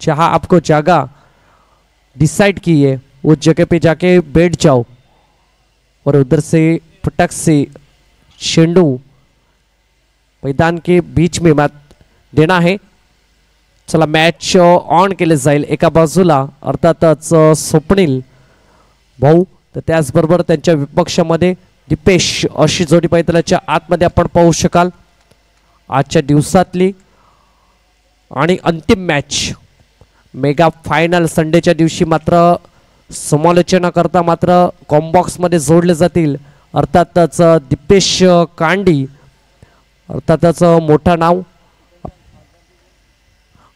जहां आपको जगह डिसाइड की है उस जगह पे जाके बैठ जाओ और उधर से फटक से शेंडू मैदान के बीच में मत देना है। चला मॅच ऑन केले जाईल एका बाजूला अर्थातच स्वप्नील भाऊ तर त्याचबरोबर त्यांच्या विपक्षामध्ये दीपेश अशी जोडी मैदानाच्या आतमध्ये आपण पाहू शकाल। आजच्या दिवसातली आणि अंतिम मॅच मेगा फायनल संडेच्या दिवशी मात्र समालोचना करता मात्र कॉम्बॉक्स मध्ये जोडले जातील। अर्थातच दीपेश कांडी अर्थातच मोठा नाव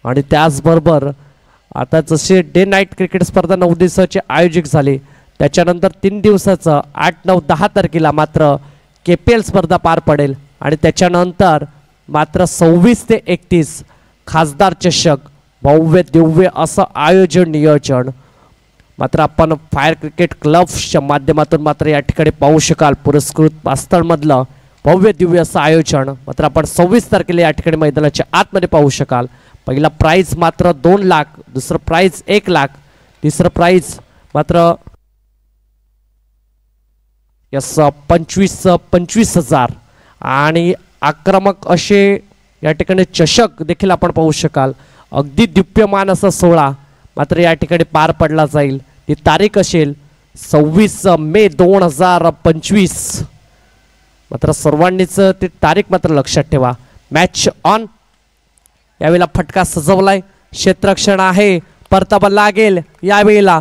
आणि त्याचबरोबर आता जसे डे नाईट क्रिकेट स्पर्धा 9 दिवसाचे आयोजक झाले त्याच्यानंतर 3 दिवसाचं 8, 9, 10 तारखेला मात्र KPL स्पर्धा पार पडेल आणि त्याच्यानंतर मात्र 26 ते 31 खासदार चषक भव्य दिव्य असं आयोजन नियोजन मात्र आपण फायर क्रिकेट क्लबच्या माध्यमातून मात्र या ठिकाणी पाहू शकाल। पुरस्कृत पास्तळमधलं भव्य दिव्य असं आयोजन मात्र आपण 26 तारखेला या ठिकाणी मैदानाच्या आतमध्ये पाहू शकाल। पहिला प्राइज मात्र 2 लाख, दुसरं प्राइज 1 लाख, तिसरं प्राइज मात्र 25,000 आणि आक्रमक असे या ठिकाणी चषक देखील आपण पाहू शकाल। अगदी दिप्यमान असा सोहळा मात्र या ठिकाणी पार पडला जाईल। ती तारीख असेल 26 मे 2025 मात्र सर्वांनीच ती तारीख मात्र लक्षात ठेवा। मॅच ऑन यावेळेला फटका सजवलाय क्षेत्ररक्षण आहे परतावा लागेल यावेळेला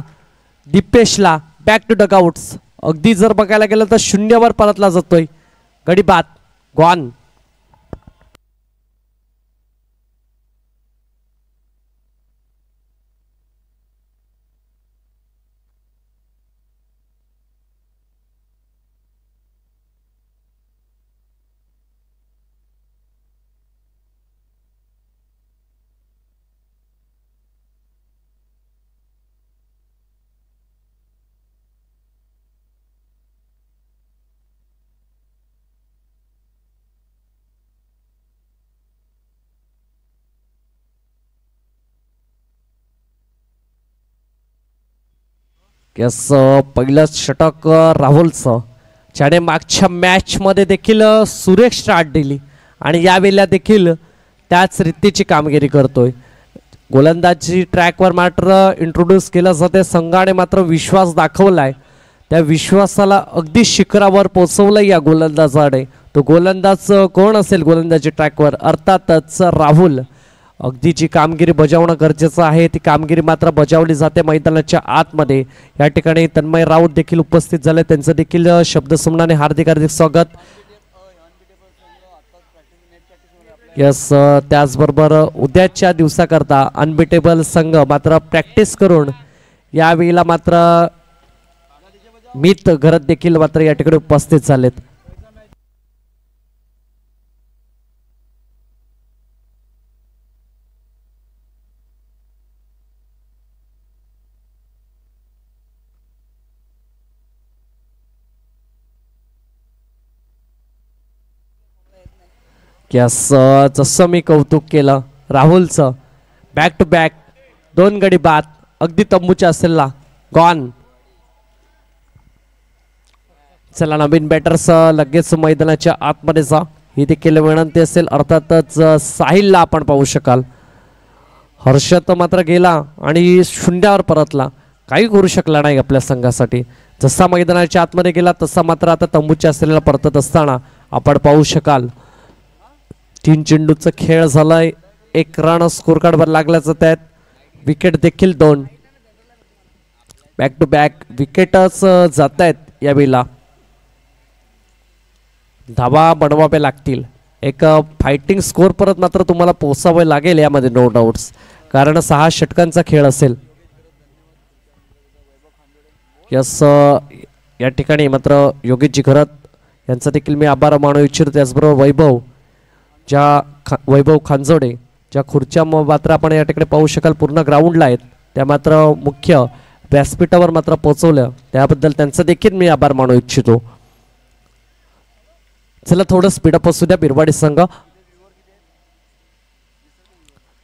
दीपेशला बॅक टू डगआउट्स अगदी जर बघायला गेलं तर शून्यावर परतला जातोय गडी बाद गॉन। यस पहिलं षटक राहुलचं ज्याने मागच्या मॅच मध्ये देखील सुरेख स्टार्ट दिली आणि यावेळेला देखील त्याच रीतीची कामगिरी करतोय। गोलंदाजी ट्रॅकवर मात्र इंट्रोड्यूस केलं जाते संघाने मात्र विश्वास दाखवलाय त्या विश्वासाला अगदी शिखरावर पोहोचवलंय या गोलंदाजाने। तो गोलंदाज कोण असेल गोलंदाजी ट्रॅकवर अर्थातच राहुल। अगदी जी कामगिरी बजावणं गरजेचं आहे ती कामगिरी मात्र बजावली जाते मैदानाच्या आतमध्ये। या ठिकाणी तन्मय राऊत देखील उपस्थित झाले त्यांचं देखील शब्दसुमनाने हार्दिक हार्दिक स्वागत। यस त्याचबरोबर उद्याच्या दिवसाकरता अनबिटेबल संघ मात्र प्रॅक्टिस करून यावेळेला मात्र मित घरत देखील मात्र या ठिकाणी उपस्थित झालेत। यस जसं मी कौतुक केलं राहुलचं बॅक टू बॅक 2 गडी बाद अगदी तंबूच्या असेल गॉन। चला नवीन बॅटर्स लगेच मैदानाच्या आतमध्ये जा ही देखील विनंती असेल। अर्थातच साहिलला आपण पाहू शकाल हर्षत मात्र गेला आणि शून्यावर परतला काही करू शकला नाही आपल्या संघासाठी। जसा मैदानाच्या आतमध्ये गेला तसा मात्र आता तंबूच्या असलेला परतत असताना आपण पाहू शकाल 3 चेंडूचा खेळ झालाय 1 रन स्कोर कार्डवर लागल्याचं त्यात विकेट देखील 2 बॅक टू बॅक विकेटच जात आहेत यावेळेला। धावा बनवावे लागतील एक फायटिंग स्कोर परत मात्र तुम्हाला पोहोचावे लागेल यामध्ये नो डाऊट्स कारण 6 षटकांचा खेळ असेल। यस या ठिकाणी मात्र योगेशजी घरत यांचा देखील मी आभार मानू इच्छितो। त्याचबरोबर वैभव खांजोडे ज्या खुर्च्या मात्र आपण या ठिकाणी पाहू शकाल पूर्ण ग्राउंडला आहेत त्या मात्र मुख्य व्यासपीठावर मात्र पोहोचवलं त्याबद्दल त्यांचा देखील मी आभार मानू इच्छितो। चला थोडं स्पीडअप असू द्या बिरवाडी संघ।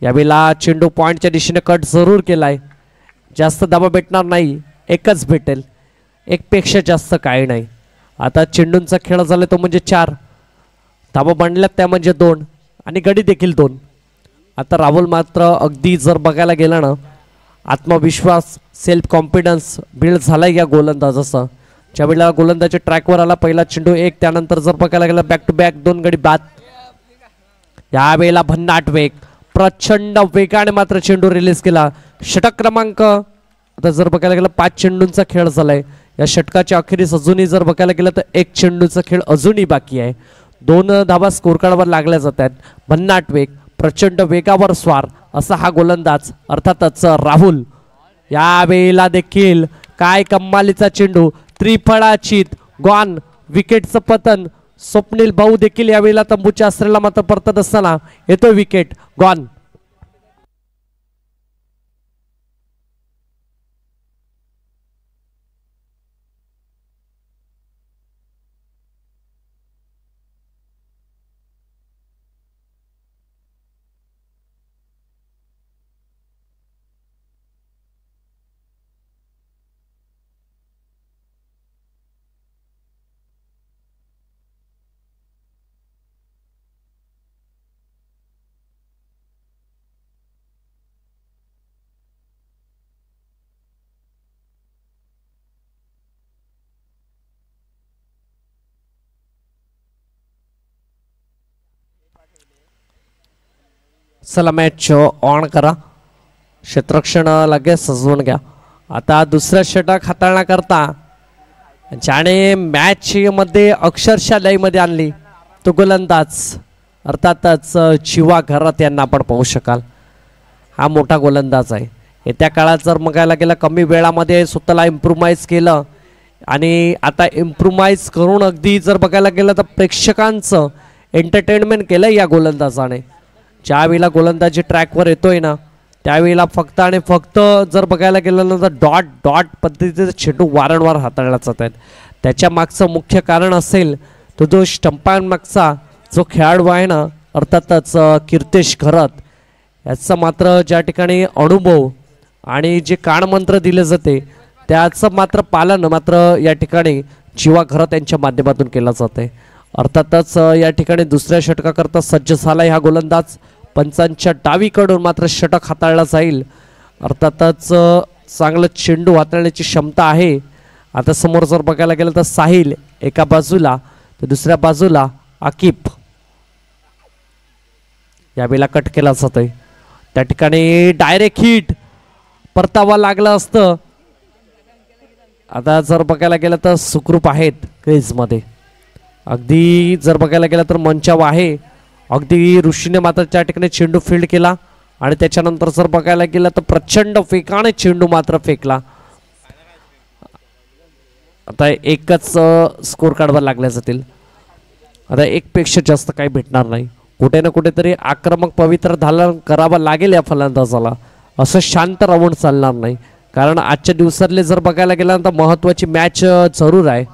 यावेळेला चेंडू पॉइंटच्या दिशेने कट जरूर केलाय. जास्त धाबा भेटणार नाही, एकच भेटेल, एकपेक्षा जास्त काही नाही. आता चेंडूंचा खेळ झाला तो म्हणजे 4 धाबा बनल्यात त्या म्हणजे 2 आणि गडी देखील 2. आता राहुल मात्र अगदी जर बघायला गेला ना आत्मविश्वास सेल्फ कॉन्फिडन्स बिल्ड झाला या गोलंदाजाचा. ज्यावेळेला गोलंदाजी ट्रॅकवर आला पहिला चेंडू 1 त्यानंतर जर बघायला गेला बॅक टू बॅक 2 गडी बाद. यावेळेला भन्नाट वेग प्रचंड वेगाने मात्र चेंडू रिलीज केला. षटक क्रमांक आता जर बघायला गेलं 5 चेंडूंचा खेळ झालाय. या षटकाच्या अखेरीस अजूनही जर बघायला गेलं तर 1 चेंडूचा खेळ अजूनही बाकी आहे. 2 धाबा स्कोर कार्डवर लागल्या जात आहेत. भन्नाट वेग प्रचंड वेगावर स्वार असा हा गोलंदाज अर्थातच राहुल. यावेळेला देखील काय कमालीचा चेंडू त्रिफळाचीत गॉन विकेटचं पतन. स्वप्नील भाऊ देखील यावेळेला तंबूच्या आश्रयाला मात्र परतत असताना येतो विकेट गॉन. चला मॅच ऑन करा. क्षेत्ररक्षण लगेच सजवून घ्या. आता दुसरं षटक हाताळण्याकरता ज्याने मॅच मध्ये अक्षरशः लयमध्ये आणली तो गोलंदाज अर्थातच जीवा घरात यांना आपण पाहू शकाल. हा मोठा गोलंदाज आहे. येत्या काळात जर बघायला गेलं कमी वेळामध्ये स्वतःला इम्प्रूव्हाइज केलं आणि आता इम्प्रूव्हाइज करून अगदी जर बघायला गेलं तर प्रेक्षकांचं एंटरटेनमेंट केलं या गोलंदाजाने. ज्यावेळेला गोलंदाजी ट्रॅकवर येतोय ना त्यावेळेला फक्त आणि फक्त जर बघायला गेलं ना तर डॉट डॉट पद्धतीचे चेंडू वारंवार हाताळला जात आहेत. त्याच्या मागचं मुख्य कारण असेल तो जो स्टंपांमागचा जो खेळाडू आहे ना अर्थातच कीर्तेश घरत याचा मात्र ज्या ठिकाणी अनुभव आणि जे कानमंत्र दिले जाते त्याचं मात्र पालन मात्र या ठिकाणी जीवा घरत यांच्या माध्यमातून केलं जाते. अर्थातच या ठिकाणी दुसऱ्या षटकाकरता सज्ज झाला हा गोलंदाज. पंचांच्या डावीकडून मात्र षटक हाताळला जाईल. अर्थातच चांगलं चेंडू हाताळण्याची क्षमता आहे. आता समोर जर बघायला गेलं तर साहिल एका बाजूला तर दुसऱ्या बाजूला आकिब. यावेळेला कट केला जातोय त्या ठिकाणी डायरेक्ट हिट परतावा लागलं असतं. आता जर बघायला गेलं तर सुखरूप आहेत क्रीजमध्ये. अगदी जर बघायला गेलं तर मंचाव आहे. अगदी ऋषीने मात्र त्या ठिकाणी चेंडू फील्ड केला आणि त्याच्यानंतर जर बघायला गेलं तर प्रचंड वेगाने चेंडू मात्र फेकला. आता एकच स्कोर कार्डवर लागल्या जातील. आता एकपेक्षा जास्त काही भेटणार नाही. कुठे ना कुठेतरी आक्रमक पवित्र धारण करावं लागेल या फलंदाजाला. असं शांत राहून चालणार नाही कारण आजच्या दिवसातले जर बघायला गेलं तर महत्त्वाची मॅच जरूर आहे.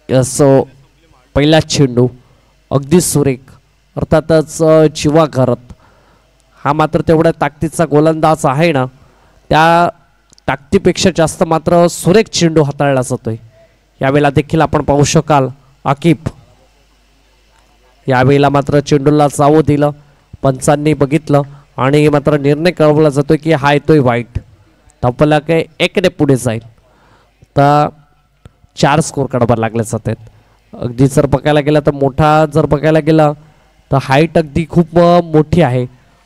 असो पहिला चेंडू अगदी सुरेख अर्थातच जीवा घरत हा मात्र तेवढ्या ताकदीचा गोलंदाज आहे ना त्या ताकदीपेक्षा जास्त मात्र सुरेख चेंडू हाताळला जातोय. यावेळेला देखील आपण पाहू शकाल आकिब यावेळेला मात्र चेंडूला जाऊ दिलं. पंचांनी बघितलं आणि मात्र निर्णय कळवला जातोय की हा येतोय वाईट. तपला काय 1ने पुढे जाईल. तर 4 स्कोर कार्डवर लागले जातात. अगदी जर बघायला गेला तर मोठा जर बघायला गेला तर हाईट अगदी खूप मोठी आहे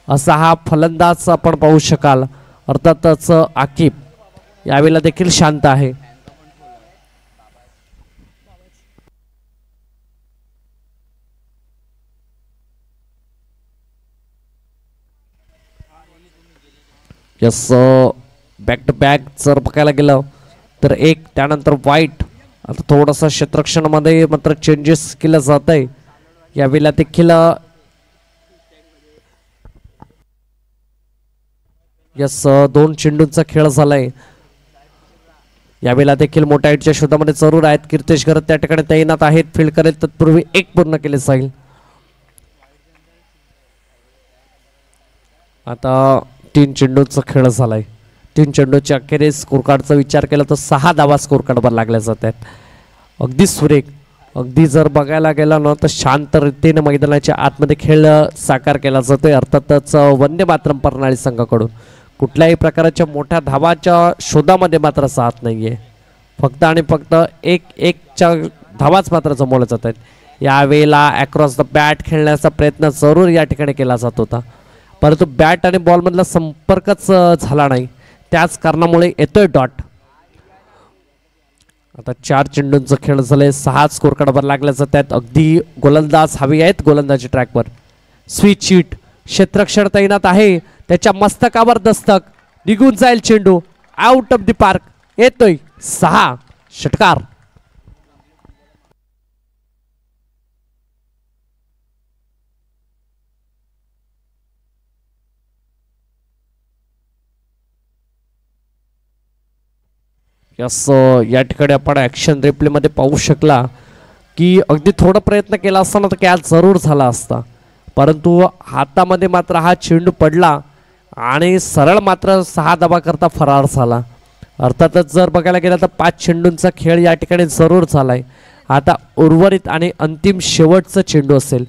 असा हा फलंदाज आपण पाहू शकाल. अर्थातच आकिब यावेळेला देखील शांत आहे. यस बॅक टू बॅक जर बघायला गेलं तर 1 त्यानंतर वाईट. आता थोडासा क्षेत्ररक्षणामध्ये मात्र चेंजेस केलं जात आहे. यावेळेला देखील यस 2 चेंडूंचा खेळ झालाय. यावेळेला देखील मोठ्या हाईटच्या शोधामध्ये जरूर आहेत. कीर्तेश घरत त्या ठिकाणी तैनात आहेत. फील्ड करेल तत्पूर्वी एक पूर्ण केले जाईल. आता 3 चेंडूचा खेळ झालाय. 3 चेंडूच्या अखेरीस स्कोर कार्डचा विचार केला तर 6 धावा स्कोर कार्डवर लागल्या जात आहेत. अगदी सुरेख, अगदी जर बघायला गेला ना तर शांत रीतीने मैदानाच्या आतमध्ये खेळ साकार केला जातोय. अर्थातच वंदे मातरम प्रणाली संघाकडून कुठल्याही प्रकारच्या मोठ्या धावाच्या शोधामध्ये मात्र साथ नाहीये. फक्त आणि फक्त एकच्या धावाच मात्र जमवल्या जात आहेत. यावेळेला अक्रॉस द बॅट खेळण्याचा प्रयत्न जरूर या ठिकाणी केला जात होता, परंतु बॅट आणि बॉलमधला संपर्कच झाला नाही. त्याच कारणामुळे येतोय डॉट. आता 4 चेंडूंचा खेळ झाले. 6 स्कोर कार्डवर लागल्या जात आहेत. अगदी गोलंदाज हवी आहेत गोलंदाजी ट्रॅकवर. स्विच शीट क्षेत्ररक्षण तैनात आहे. त्याच्या मस्तकावर दस्तक, निघून जाईल चेंडू, आउट ऑफ द पार्क. येतोय 6 षटकार. या ठिकाणी आपण ॲक्शन रिप्लेमध्ये पाहू शकला की अगदी थोडा प्रयत्न केला असता ना तर कॅच जरूर झाला असता, परंतु हातामध्ये मात्र हा चेंडू पडला आणि सरळ मात्र 6 धावा करता फरार झाला. अर्थातच जर बघायला गेलं तर 5 चेंडूंचा खेळ या ठिकाणी जरूर झालाय. आता उर्वरित आणि अंतिम शेवटचा चेंडू असेल.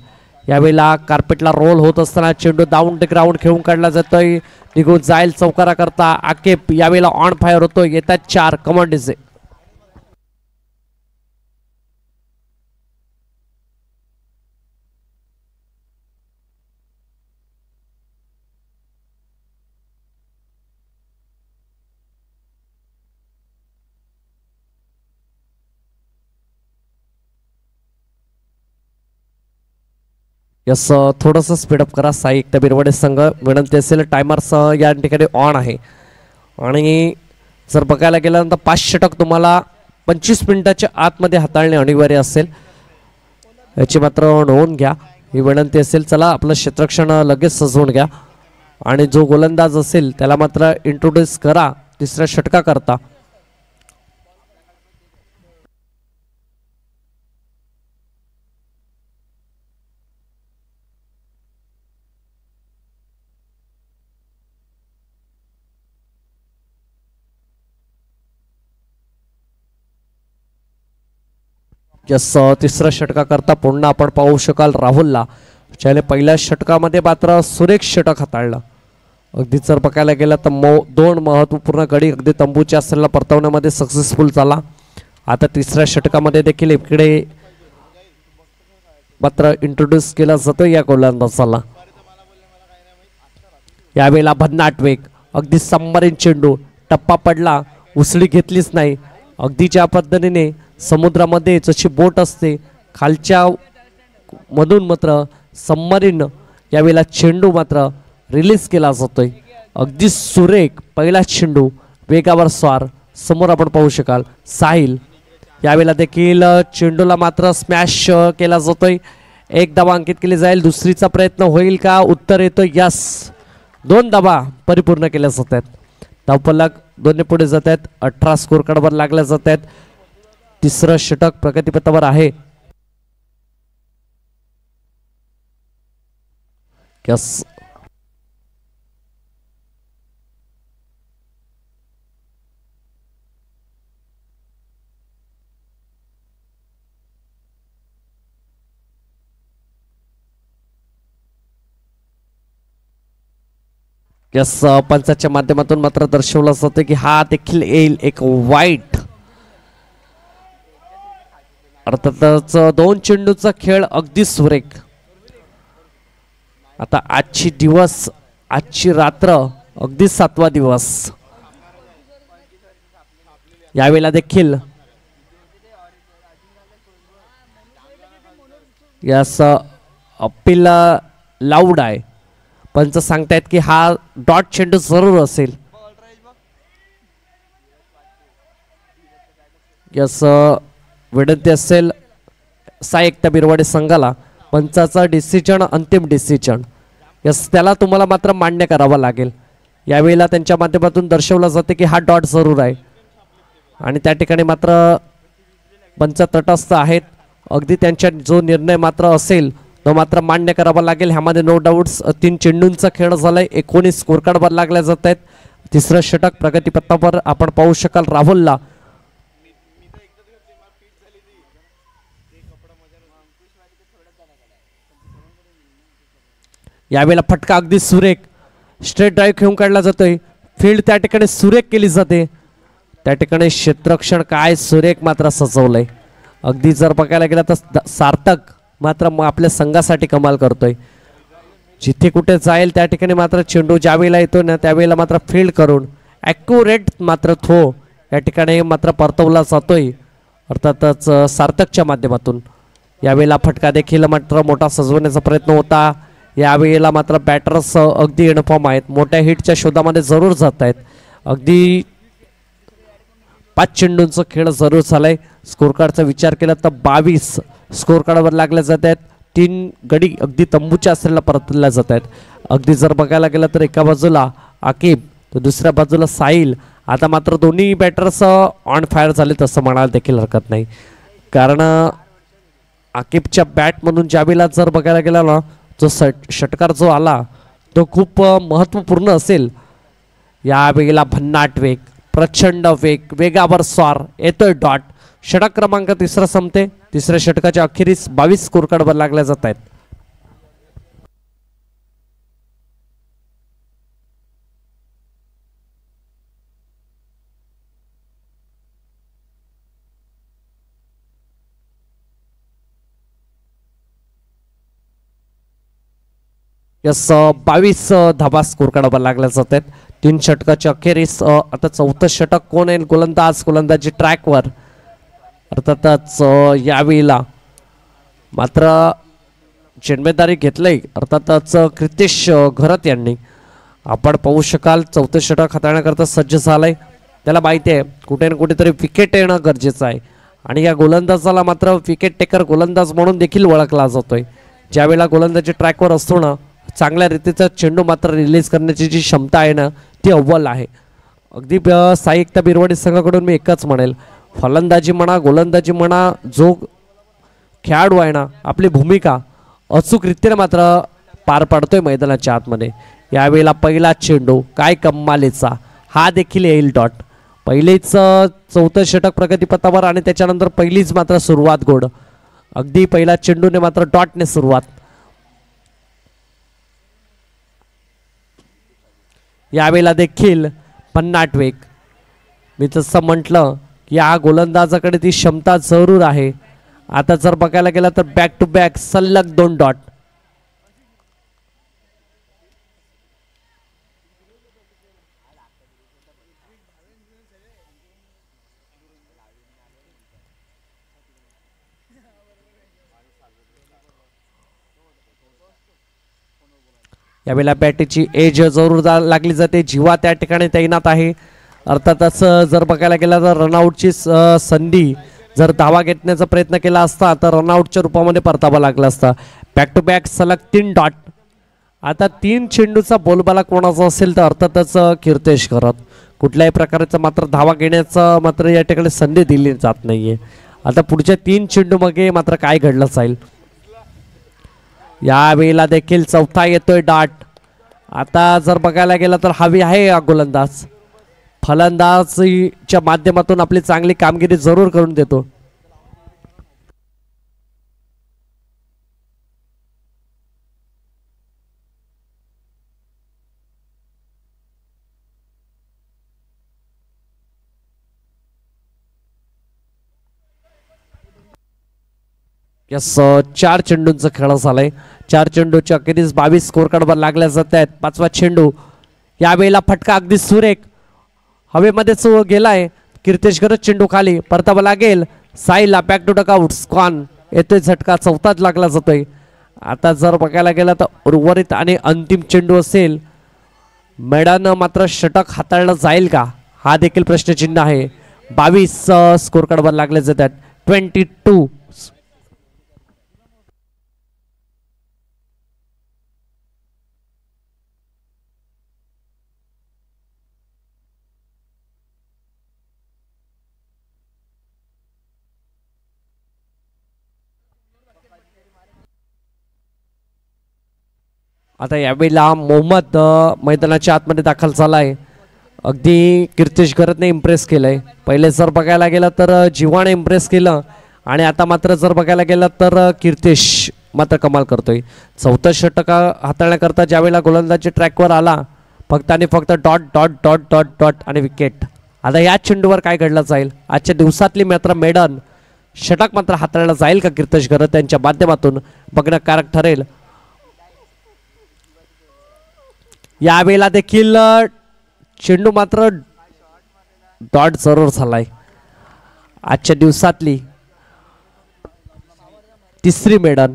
यावेळेला कार्पेटला रोल होत असताना चेंडू डाऊन द ग्राउंड खेळून काढला जातोय. निघून जाईल चौकारा करता आकेप. यावेळेला ऑन फायर होतो. येतात 4. Command is yes. थोडंसं स्पीडअप करा. साई एकता बिरवडे संघ विनंती असेल. टायमर्स या ठिकाणी ऑन आहे आणि जर बघायला गेल्यानंतर 5 षटक तुम्हाला 25 मिनिटाच्या आतमध्ये हाताळणे अनिवार्य असेल, याची मात्र नोंद घ्या. ही विनंती असेल. चला आपलं क्षेत्ररक्षण लगेच सजवून घ्या आणि जो गोलंदाज असेल त्याला मात्र इंट्रोड्यूस करा 3ऱ्या षटका करता. यस. 3ऱ्या षटका करता पुन्हा आपण पाहू शकाल राहुलला, ज्याने पहिल्या षटकामध्ये मात्र सुरेख षटक हाताळलं. अगदी जर बघायला गेलं तर 2 महत्त्वपूर्ण गडी अगदी तंबूच्या असलेला परतवण्यामध्ये सक्सेसफुल झाला. आता 3ऱ्या षटकामध्ये देखील इकडे मात्र इंट्रोड्यूस केला जातो या गोलंदाजाला. यावेळेला भन्नाट वेग, अगदी सबमरीन चेंडू, टप्पा पडला, उसळी घेतलीच नाही. अगदी ज्या पद्धतीने समुद्रामध्ये जशी बोट असते खालच्या मधून मात्र सबमरीन यावेळेला चेंडू मात्र रिलीज केला जातोय. अगदी सुरेख पहिला चेंडू, वेगावर स्वार. समोर आपण पाहू शकाल साहिल. यावेळेला देखील चेंडूला मात्र स्मॅश केला जातोय. 1 धावा अंकित केली जाईल. दुसरीचा प्रयत्न होईल का? उत्तर येतो यस. 2 धावा परिपूर्ण केल्या जात आहेत. धावफलक 2 पुढे जात आहेत. 18 स्कोर कार्डवर लागल्या जात आहेत. 3रं षटक प्रगतीपथावर आहे. यस. यस. पंचाच्या माध्यमातून मात्र दर्शवलं जातं की हा देखील येईल एक वाईट. अर्थातच 2 चेंडूचा खेळ अगदी सुरेख. आता आजची रात्र अगदी 7वा दिवस. यावेळेला देखील यस अपील लाऊड आहे. पंच सांगतायत की हा डॉट चेंडू जरूर असेल. यस. विनंती असेल साई एकता बिरवाडे संघाला. पंचाचा डिसिजन अंतिम डिसिजन यस त्याला तुम्हाला मात्र मान्य करावा लागेल. यावेळेला त्यांच्या माध्यमातून दर्शवलं जाते की हा डॉट जरूर आहे. आणि त्या ठिकाणी मात्र पंच तटस्थ आहेत. अगदी त्यांच्या जो निर्णय मात्र असेल तो मात्र मान्य करावा लागेल. ह्यामध्ये नो डाऊट्स 3 चेंडूंचा खेळ झालाय. 19 स्कोर कार्ड वर लागल्या जात आहेत. तिसरं षटक प्रगतीपथावर आपण पाहू शकाल राहुलला. यावेळेला फटका अगदी सुरेख स्ट्रेट ड्राईव्ह घेऊन काढला जातोय. फील्ड त्या ठिकाणी सुरेख केली जाते. त्या ठिकाणी क्षेत्ररक्षण काय सुरेख मात्र सजवलंय. अगदी जर बघायला गेला तर सार्थक मात्र आपल्या संघासाठी कमाल करतोय. जिथे कुठे जाईल त्या ठिकाणी मात्र चेंडू ज्यावेळेला येतो ना त्यावेळेला मात्र फील्ड करून ॲक्युरेट मात्र थ्रो या ठिकाणी मात्र परतवला जातोय अर्थातच सार्थकच्या माध्यमातून. यावेळेला फटका देखील मात्र मोठा सजवण्याचा प्रयत्न होता. यावेळेला मात्र बॅटर्स अगदी युनिफॉर्म आहेत. मोठ्या हिटच्या शोधामध्ये जरूर जात आहेत. अगदी 5 चेंडूंचा खेळ जरूर झालाय. स्कोर कार्डचा विचार केला तर 22 स्कोर कार्डवर लागल्या जात आहेत. 3 गडी अगदी तंबूच्या असलेला परतल्या जात आहेत. अगदी जर बघायला गेलं तर एका बाजूला आकिब तर दुसऱ्या बाजूला साहिल. आता मात्र दोन्ही बॅटर्स ऑन फायर झाले तसं म्हणायला देखील हरकत नाही. कारण आकिबच्या बॅटमधून ज्यावेळेला जर बघायला गेला ना जो षटकार जो आला तो खूप महत्त्वपूर्ण असेल. यावेळेला भन्नाट वेग प्रचंड वेग वेगावर स्वार येतोय डॉट. षटक क्रमांक 3 संपते. तिसऱ्या षटकाच्या अखेरीस 22 स्कोर कार्डवर लागल्या जात आहेत. यस 22 धाबा स्कोर कार्डवर लागल्या जात आहेत. 3 षटकाच्या अखेरीस आता 4थं षटक कोण आहे गोलंदाजी ट्रॅकवर अर्थातच यावेळेला मात्र जिम्मेदारी घेतली अर्थातच कृतेश घरत यांनी. आपण पाहू शकाल 4थं षटक हाताळण्याकरता सज्ज झालाय. त्याला माहिती आहे कुठे ना कुठेतरी विकेट येणं गरजेचं आहे आणि या गोलंदाजाला मात्र विकेट टेकर गोलंदाज म्हणून देखील ओळखला जातोय. ज्यावेळेला गोलंदाजी ट्रॅकवर असतो ना चांगल्या रीतीचा चेंडू मात्र रिलीज करण्याची जी क्षमता आहे ना ती अव्वल आहे. अगदी साई एकता बिरवाडी संघाकडून मी एकच म्हणेल फलंदाजी म्हणा गोलंदाजी म्हणा जो खेळाडू आहे ना आपली भूमिका अचूकरीत्याने मात्र पार पाडतोय मैदानाच्या आतमध्ये. यावेळेला पहिला चेंडू काय कमालीचा हा देखील येईल डॉट. पहिलेच 4थं षटक प्रगतीपथावर आणि त्याच्यानंतर पहिलीच मात्र सुरुवात गोड. अगदी पहिला चेंडूने मात्र डॉटने सुरुवात. यावेळेला देखील भन्नाट वेग. मी तसं म्हटलं या गोलंदाजाकडे ती क्षमता जरूर आहे. आता जर बघायला गेला तर बॅक टू बॅक सलग 2 डॉट. यावेळेला बॅटची एज जरूर लागली जाते. जीवा त्या ठिकाणी तैनात आहे. अर्थातच जर बघायला गेला तर रनआउटची संधी जर धावा घेण्याचा प्रयत्न केला असता तर रनआउटच्या रूपामध्ये परतावा लागला असता. बॅक टू बॅक सलग 3 डॉट. आता 3 चेंडूचा बोलबाला कोणाचा असेल तर अर्थातच कीर्तेश करत. कुठल्याही प्रकारचा मात्र धावा घेण्याचा मात्र या ठिकाणी संधी दिली जात नाहीये. आता पुढच्या 3 चेंडू मागे मात्र काय घडलं जाईल. यावेळेला देखील 4था येतोय डॉट. आता जर बघायला गेला तर हवी आहे गोलंदाज फलंदाजीच्या माध्यमातून आपली चांगली कामगिरी जरूर करून देतो. यस 4 चेंडूंचा खेळ झालाय. 4 चेंडूच्या अखेरीस 22 स्कोर कार्डवर लागल्या जात आहेत. 5वा चेंडू यावेळेला फटका अगदी सुरेख हवेमध्येच गेलाय. कीर्तेश गरज चेंडू खाली परतावा लागेल. साईला बॅक टू डकआउट स्कॉन येतोय. झटका 4थाच लागला जातोय. आता जर बघायला गेला तर उर्वरित आणि अंतिम चेंडू असेल. मेडानं मात्र षटक हाताळलं जाईल का हा देखील प्रश्नचिन्ह आहे. 22 स्कोर कार्डवर लागले जातात. 22. आता यावेळेला मोहम्मद मैदानाच्या आतमध्ये दाखल झालाय. अगदी कीर्तिश घरतने इम्प्रेस केलंय. पहिले जर बघायला गेलं तर जीवाने इम्प्रेस केलं आणि आता मात्र जर बघायला गेलं तर कीर्तिश मात्र कमाल करतोय. चौथं षटक हाताळण्याकरता ज्यावेळेला गोलंदाजी ट्रॅकवर आला फक्त आणि फक्त dot dot dot dot dot आणि विकेट. आता या चेंडूवर काय घडलं जाईल आजच्या दिवसातली मात्र मेडन षटक मात्र हाताळला जाईल का कीर्तिश घरत यांच्या माध्यमातून बघणं कारक ठरेल. यावेळेला देखील चेंडू मात्र डॉट जरूर झालाय. आजच्या दिवसातली तिसरी मेडन.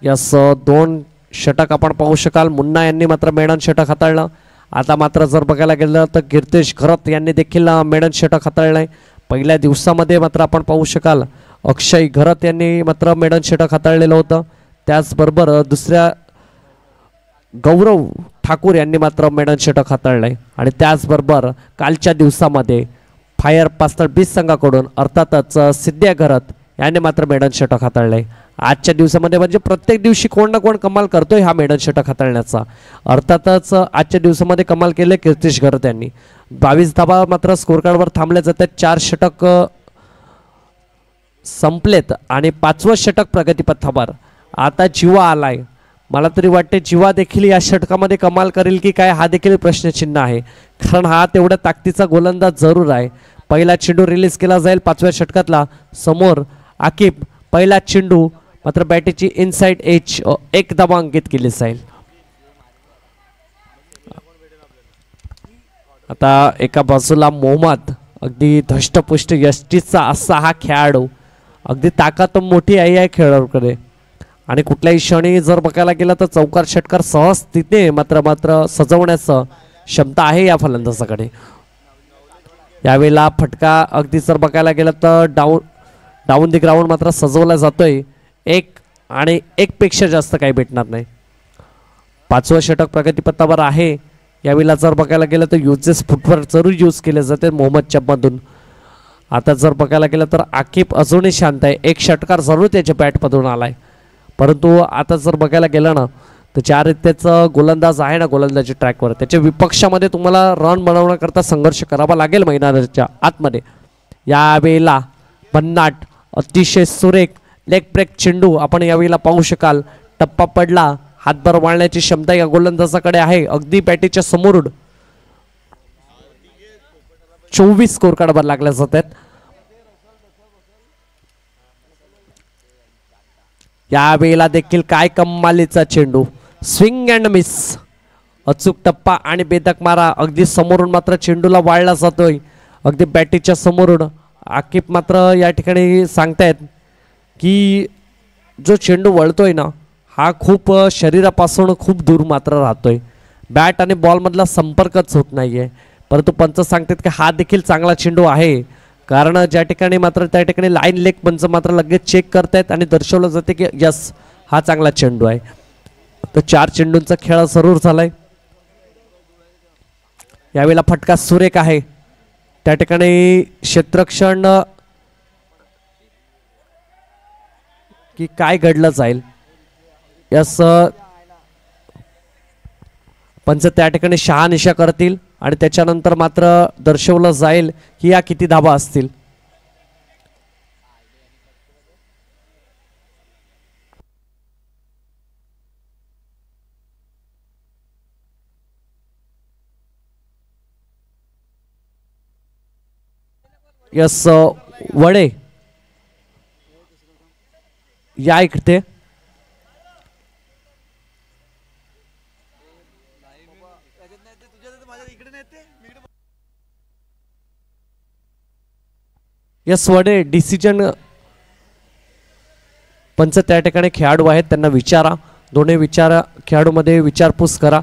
यस 2 षटक आपण पाहू शकाल. मुन्ना यांनी मात्र मेडन षटक हाताळलं. आता मात्र जर बघायला गेलं तर कीर्तिश घरत यांनी देखील मेडन षटक हाताळलंय. पहिल्या दिवसामध्ये मात्र आपण पाहू शकाल अक्षय घरत यांनी मात्र मेडन षटक हाताळलेलं होतं. त्याचबरोबर दुसऱ्या गौरव ठाकूर यांनी मात्र मेडन षटक हाताळलंय. आणि त्याचबरोबर कालच्या दिवसामध्ये फायर पास्तर बीस संघाकडून अर्थातच सिद्ध्या घरत यांनी मात्र मेडन षटक हाताळलंय. आजच्या दिवसामध्ये म्हणजे प्रत्येक दिवशी कोण ना कोण कमाल करतोय हा मेडन षटक हाताळण्याचा. अर्थातच आजच्या दिवसामध्ये कमाल केले कीर्तिश घरत यांनी. 22 धाबा मात्र स्कोर कार्डवर थांबले जातात. 4 षटक संपलेत आणि 5वं षटक प्रगतीपथावर. आता जीवा आलाय. मला तरी वाटते जीवा देखील या षटकामध्ये कमाल करेल की काय हा देखील प्रश्नचिन्ह आहे. कारण हा तेवढा ताकदीचा गोलंदाज जरूर आहे. पहिला चेंडू रिलीज केला जाईल 5व्या षटकातला. समोर आकिब पहिला चेंडू मात्र बॅटीची इनसाइड एज एक धावा अंकित केली जाईल. आता एका बाजूला मोहम्मद अगदी धष्टपुष्ट यष्टीचा असा हा खेळाडू. अगदी ताकद मोठी आहे या खेळाडूकडे आणि कुठल्याही क्षणी जर बघायला गेलं तर चौकार षटकार सहजतेने मात्र सजवण्याचं क्षमता आहे या फलंदाजाकडे. यावेळेला फटका अगदी जर बघायला गेलं तर डाऊन दी ग्राउंड मात्र सजवला जातोय. 1 आणि 1 पेक्षा जास्त काही भेटणार नाही. 5वं षटक प्रगतीपथावर आहे. यावेळेला जर बघायला गेलं तर युजेस फुटवर जरूर यूज केले जाते मोहम्मदच्या मधून. आता जर बघायला गेलं तर आकिब अजूनही शांत आहे. 1 षटकार जरूर त्याच्या बॅटमधून आलाय. परंतु आता जर बघायला गेलं ना तर ज्या रीतीचं गोलंदाज आहे ना गोलंदाजी ट्रॅकवर त्याच्या विपक्षामध्ये तुम्हाला रन बनवण्याकरता संघर्ष करावा लागेल मैदानाच्या आतमध्ये. यावेळेला भन्नाट अतिशय सुरेख लेग ब्रेक चेंडू आपण यावेळेला पाहू शकाल. टप्पा पडला. हातभर वाळण्याची क्षमता या गोलंदाजाकडे आहे. अगदी बॅटीच्या समोरून 24 स्कोर कार्डवर लागल्या जातात. यावेळेला देखील काय कमालीचा चेंडू. Swing and miss. अचूक टप्पा आणि बेधक मारा. अगदी समोरून मात्र चेंडूला वाळला जातोय. अगदी बॅटीच्या समोरून. आकिब मात्र या ठिकाणी सांगतायत की जो चेंडू वळतोय ना हा खूप शरीरापासून खूप दूर मात्र राहतोय. बॅट आणि बॉलमधला संपर्कच होत नाहीये. परंतु पंच सांगतात की हा देखील चांगला चेंडू आहे. कारण ज्या ठिकाणी मात्र त्या ठिकाणी लाईन लेग पंच मात्र लगेच चेक करतायत आणि दर्शवलं जाते की यस हा चांगला चेंडू आहे. तर 4 चेंडूंचा खेळ जरूर झालाय. यावेळेला फटका सुरेख आहे. त्या ठिकाणी क्षेत्ररक्षण की काय घडलं जाईल यस पंच त्या ठिकाणी शहानिशा करतील आणि त्याच्यानंतर मात्र दर्शवलं जाईल की या किती धाबा असतील. यस वडे या इकडे. यस वडे डिसिजन पंच त्या ठिकाणी खेळाडू आहेत त्यांना विचारा. दोन्ही खेळाडूमध्ये विचारपूस करा.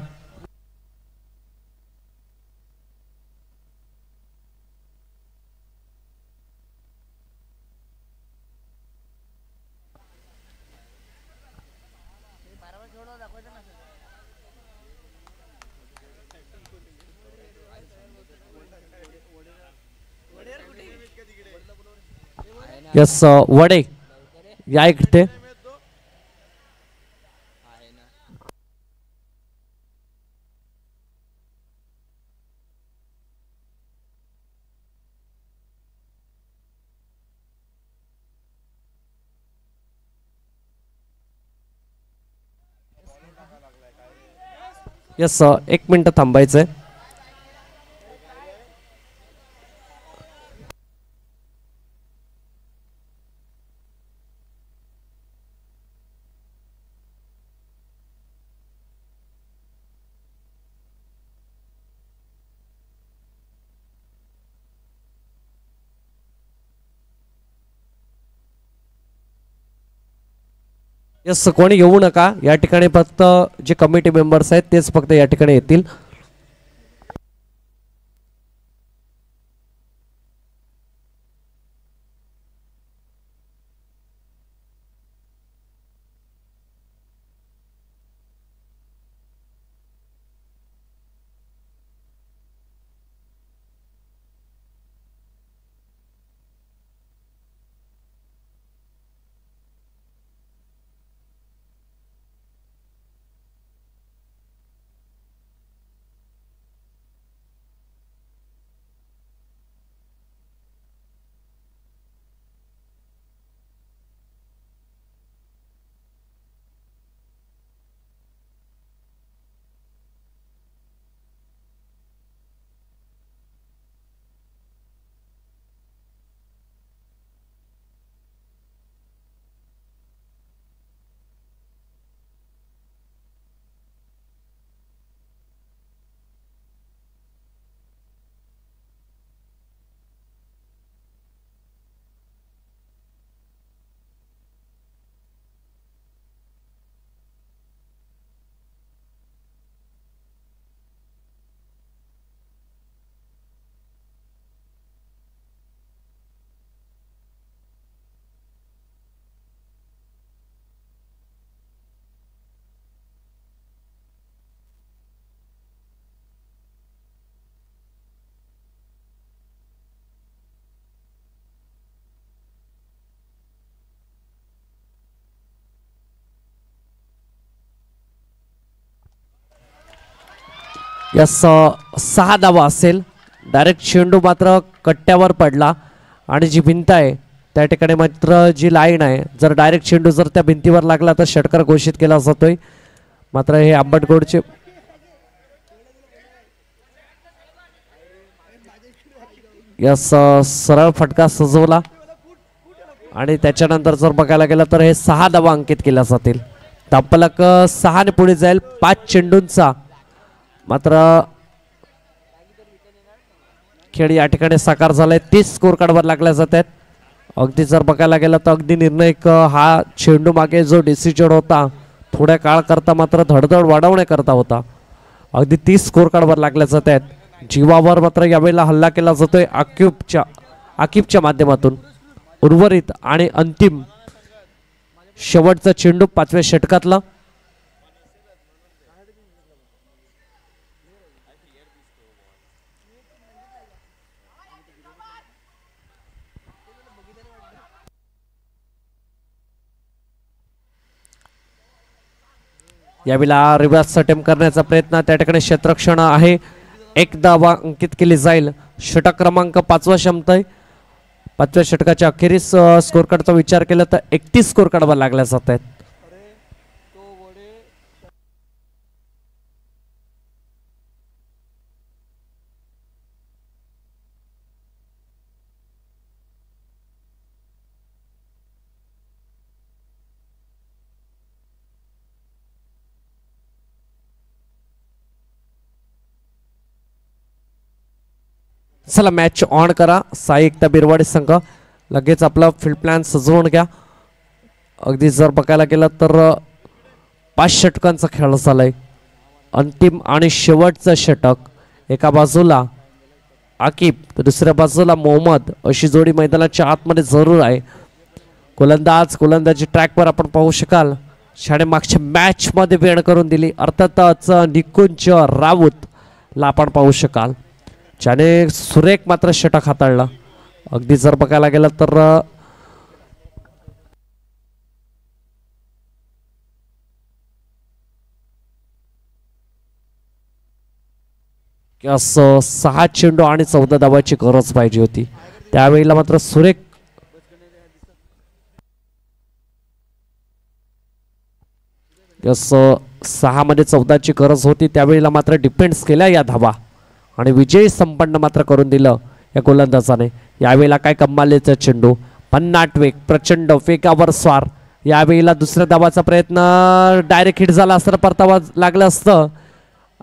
यस वडे या इकडे. Yes 1 minute थांबायचंय. यस कोणी येऊ नका या ठिकाणी, फक्त जे कमिटी मेंबर्स आहेत तेच फक्त या ठिकाणी येतील. यस 6 धावा असेल. डायरेक्ट चेंडू मात्र कट्ट्यावर पडला आणि जी भिंत आहे त्या ठिकाणी मात्र जी लाईन आहे, जर डायरेक्ट चेंडू जर त्या भिंतीवर लागला तर षटकार घोषित केला जातोय. मात्र हे आंबटगोडचे यस सरळ फटका सजवला आणि त्याच्यानंतर जर बघायला गेलं तर हे 6 धावा अंकित केल्या जातील. धावफलक 6 ने पुढे जाईल 5 चेंडूंचा. मात्र खेळ या ठिकाणी साकार झालाय. 30 स्कोर कार्डवर लागल्या जात आहेत. अगदी जर बघायला गेलं तर अगदी निर्णायक हा चेंडू मागे जो डिसिजन होता थोड्या काळ करता मात्र धडधड वाढवण्याकरता होता. अगदी 30 स्कोर कार्डवर लागल्या जात आहेत. जीवावर मात्र यावेळेला हल्ला केला जातोय आकिबच्या माध्यमातून. उर्वरित आणि अंतिम शेवटचा चेंडू 5व्या षटकातला. यावेळेला रिव्हर्स अटेम्प्ट करण्याचा प्रयत्न, त्या ठिकाणी क्षेत्ररक्षण आहे. 1 धावा अंकित केली जाईल. षटक क्रमांक 5वा क्षमता. 5व्या षटकाच्या अखेरीस स्कोर कार्डचा विचार केला तर 31 स्कोर कार्डवर लागल्या जात आहेत. चला मॅच ऑन करा. साई एकता बिरवाडी संघ लगेच आपला फील्ड प्लॅन सजवून घ्या. अगदी जर बघायला गेलं तर 5 षटकांचा खेळ झालाय. अंतिम आणि शेवटचं षटक. एका बाजूला आकिब तर दुसऱ्या बाजूला मोहम्मद अशी जोडी मैदानाच्या आतमध्ये जरूर आहे. गोलंदाजी ट्रॅकवर आपण पाहू शकाल. शाणे मागच्या मॅच मध्ये वेळ करून दिली. अर्थातच निकुंज राऊत ला आपण पाहू शकाल ज्याने सुरेख मात्र षटक हाताळला. अगदी जर बघायला गेलं तर असं 6 चेंडू आणि 14 धावाची गरज पाहिजे होती. त्यावेळेला मात्र सुरेख 6 मध्ये 14ची गरज होती, त्यावेळेला मात्र डिफेन्स केल्या या धावा आणि विजय संपन्न मात्र करून दिलं या गोलंदाजाने. यावेळेला काय कमालीचा चेंडू, भन्नाट वेग, प्रचंड वेगावर स्वार. यावेळेला दुसऱ्या धावाचा प्रयत्न डायरेक्ट हिट झाला असता परतावा लागलं असतं.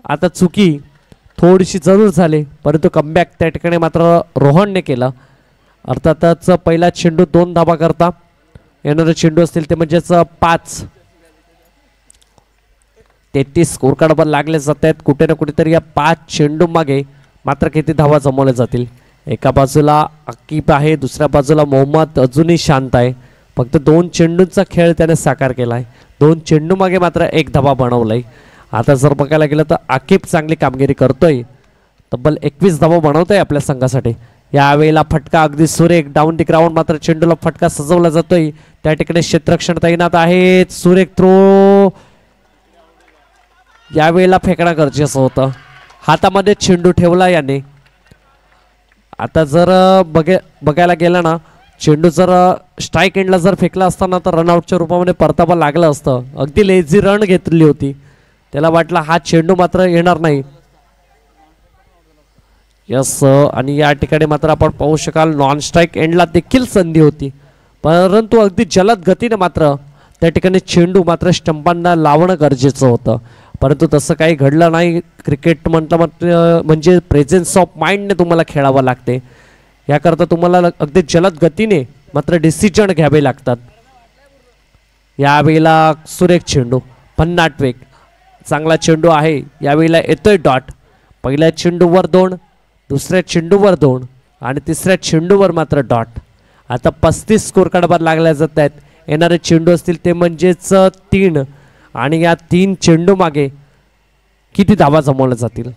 आता चुकी थोडीशी जरूर झाली, परंतु कमबॅक त्या ठिकाणी मात्र रोहनने केलं. अर्थातच पहिला चेंडू 2 धावा करता येणारे चेंडू असतील ते म्हणजेच 5. 33 स्कोर कार्डवर लागले जात आहेत. कुठे ना कुठेतरी या 5 चेंडू मागे मात्र किती धावा जमवल्या जातील. एका बाजूला अकीब आहे, दुसऱ्या बाजूला मोहम्मद अजूनही शांत आहे. फक्त 2 चेंडूंचा खेळ त्याने साकार केलाय. 2 चेंडू मागे मात्र 1 धावा बनवलाय. आता जर बघायला गेलं तर अकीब चांगली कामगिरी करतोय, तब्बल 21 धावा बनवतोय आपल्या संघासाठी. यावेळेला फटका अगदी सुरेख डाऊन दी ग्राउंड, मात्र चेंडूला फटका सजवला जातोय. त्या ठिकाणी क्षेत्ररक्षण तैनात आहे. सुरेख थ्रो, यावेळेला फेकणं गरजेचं होतं. हातामध्ये चेंडू ठेवला याने. आता जर बघायला गेलं ना, चेंडू जर स्ट्राईक एंडला जर फेकला असताना तर रनआउटच्या रूपामध्ये परतावा लागलं असतं. अगदी लेझी रन घेतली होती, त्याला वाटलं हा चेंडू मात्र येणार नाही. यस, आणि या ठिकाणी मात्र आपण पाहू शकाल नॉन स्ट्राईक एंडला देखील संधी होती, परंतु अगदी जलद गतीने मात्र त्या ठिकाणी चेंडू मात्र स्टंपांना लावणं गरजेचं होतं, परंतु तसं काही घडलं नाही. क्रिकेट म्हटलं म्हणजे प्रेझेन्स ऑफ माइंडने तुम्हाला खेळावं लागते. याकरता तुम्हाला अगदी जलद गतीने मात्र डिसिजन घ्यावे लागतात. यावेळेला सुरेख चेंडू, भन्नाट वेग, चांगला चेंडू आहे. यावेळेला येतोय डॉट. पहिल्या चेंडूवर 2, दुसऱ्या चेंडूवर 2 आणि तिसऱ्या चेंडूवर मात्र डॉट. आता 35 स्कोर कार्डवर लागल्या जात आहेत. येणारे चेंडू असतील ते म्हणजेच 3 आणि या 3 चेंडू मागे किती धावा जमवल्या जातील.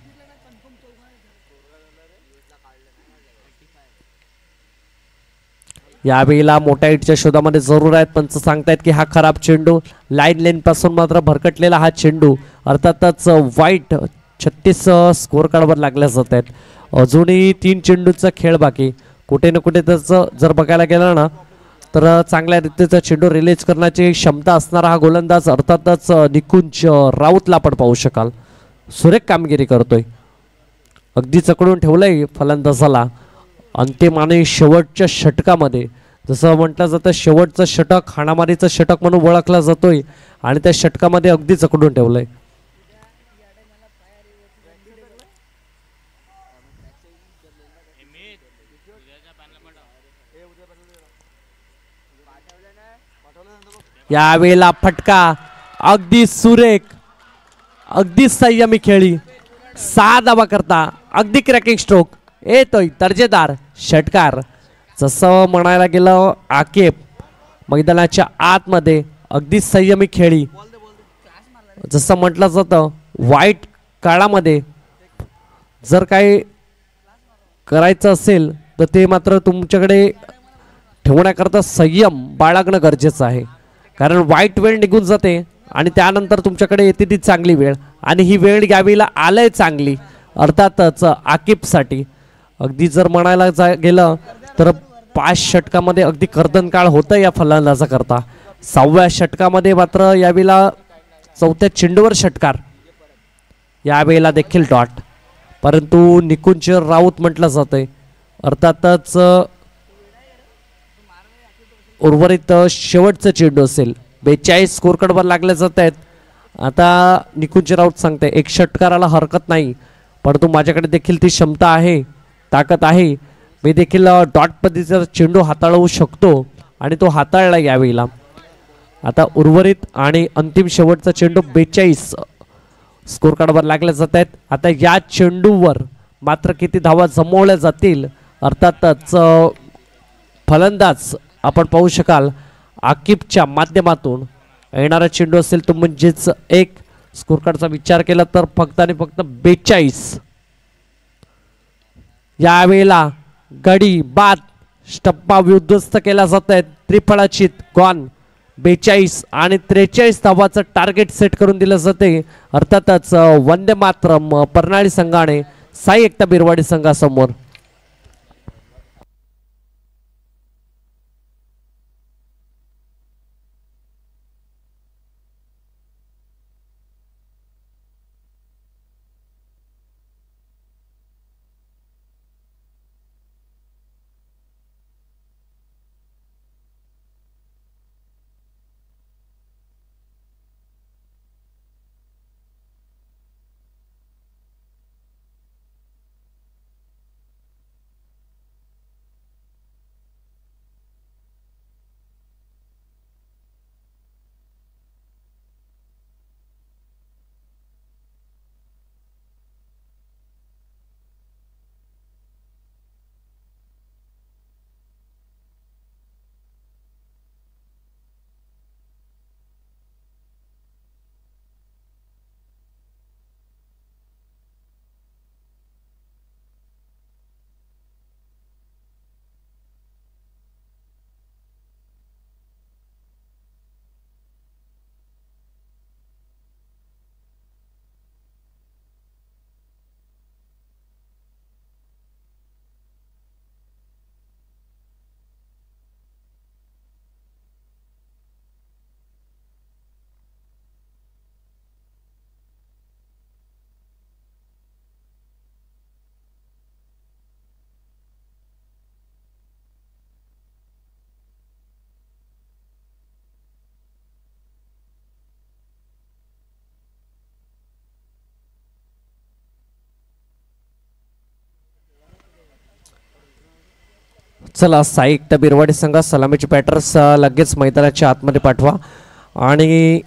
यावेळेला मोठ्या हिटच्या शोधामध्ये जरूर आहेत. पंच सांगतायत की हा खराब चेंडू, लाईन लेन पासून मात्र भरकटलेला हा चेंडू. अर्थातच वाईट 36 स्कोर कार्डवर लागल्या जात आहेत. अजूनही 3 चेंडूचा खेळ बाकी. कुठे ना कुठे त्याचं जर बघायला गेलं ना तर चांगल्या रीतीचा चेंडू रिलीज करण्याची क्षमता असणारा हा गोलंदाज अर्थातच निकुंज राऊतला आपण पाहू शकाल. सुरेख कामगिरी करतोय, अगदी चकडून ठेवलंय फलंदाजाला. अंतिम आणि शेवटच्या षटकामध्ये जसं म्हटलं जातं शेवटचं षटक हाणामारीचं षटक म्हणून ओळखला जातोय आणि त्या षटकामध्ये अगदी चकडून ठेवलंय. यावेळेला फटका अगदी सुरेख, अगदी संयमी खेळी. 6 धावा करता अगदी क्रॅकिंग स्ट्रोक येतोय, दर्जेदार षटकार. जसं म्हणायला गेलं आकेब मैदानाच्या आतमध्ये अगदी संयमी खेळी. जसं म्हटलं जातं वाईट काळामध्ये जर काही करायचं असेल तर ते मात्र तुमच्याकडे ठेवण्याकरता संयम बाळगणं गरजेचं आहे, कारण वाईट वेळ निघून जाते आणि त्यानंतर तुमच्याकडे येते ती चांगली वेळ, आणि ही वेळ यावेळेला आलंय चांगली अर्थातच आकिबसाठी. अगदी जर म्हणायला गेलं तर 5 षटकामध्ये अगदी कर्दनकाळ होतं या फलंदाजा करता. 6व्या षटकामध्ये मात्र यावेळेला 4थ्या चेंडूवर षटकार. यावेळेला देखील डॉट, परंतु निकुंज राऊत म्हटलं जातंय. अर्थातच उर्वरित शेवटचं चेंडू असेल. 42 स्कोर कार्डवर लागले जात आहेत. आता निकुंज राऊत सांगते 1 षटकाराला हरकत नाही, परंतु माझ्याकडे देखील ती क्षमता आहे, ताकद आहे. मी देखील डॉट पद्धतीचा चेंडू हाताळू शकतो आणि तो हाताळला यावेळेला. आता उर्वरित आणि अंतिम शेवटचा चेंडू 42 स्कोर कार्डवर लागले जात आहेत. आता या चेंडूवर मात्र किती धावा जमवल्या जातील. अर्थातच फलंदाज आपण पाहू शकाल आकिबच्या माध्यमातून येणारा चेंडू असेल तो म्हणजेच 1 स्कोर कार्डचा विचार केला तर फक्त आणि फक्त 42. यावेळेला गडी बाद स्टप्पा विध्वस्त केला जात आहेत. त्रिफळाचीत गॉन 42 आणि 43 धावाचं टार्गेट सेट करून दिलं जाते. अर्थातच वंदे मातरम परनाळी संघाने साई एकता बिरवाडी संघासमोर. चला साईक बिरवाडी संघ सलामीचे बॅटर्स लगेच मैदानाच्या आतमध्ये पाठवा आणि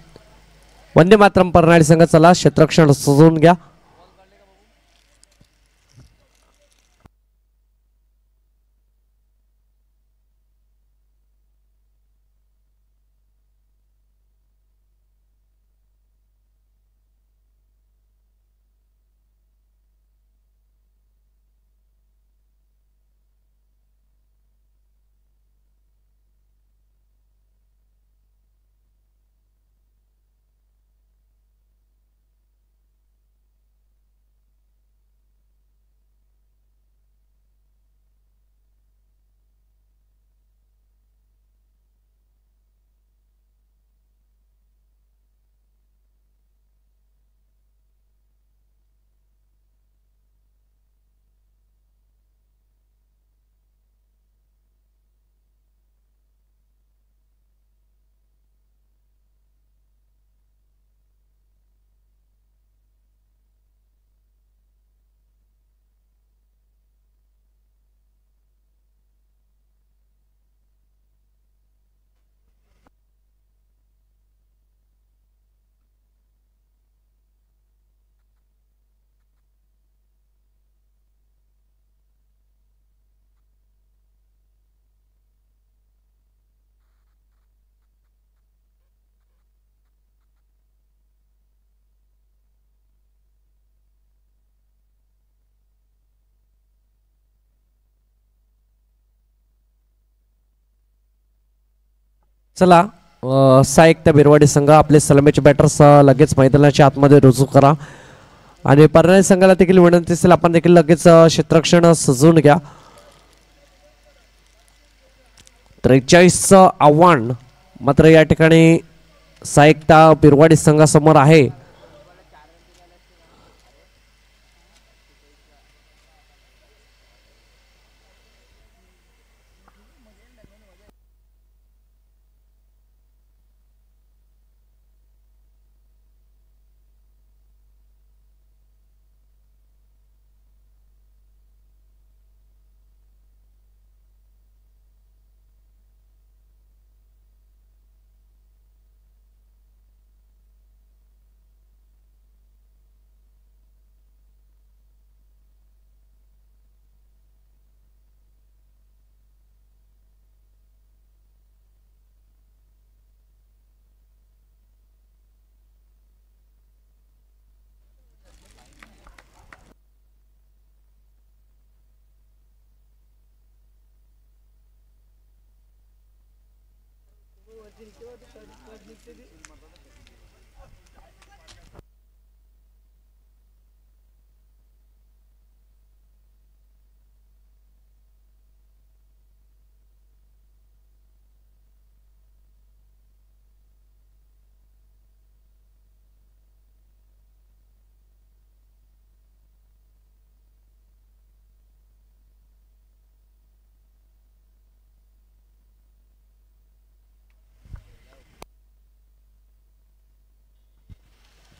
वंदे मातरम परनाळी संघ चला क्षेत्ररक्षण सजवून घ्या. चला साईक बिरवाडी संघ आपले सलामीचे बॅटर्स लगेच मैदानाच्या आतमध्ये रुजू करा आणि परनाळी संघाला देखील विनंती असेल आपण देखील लगेच क्षेत्ररक्षण सजवून घ्या. 43 आव्हान मात्र या ठिकाणी साईक बिरवाडी संघासमोर आहे.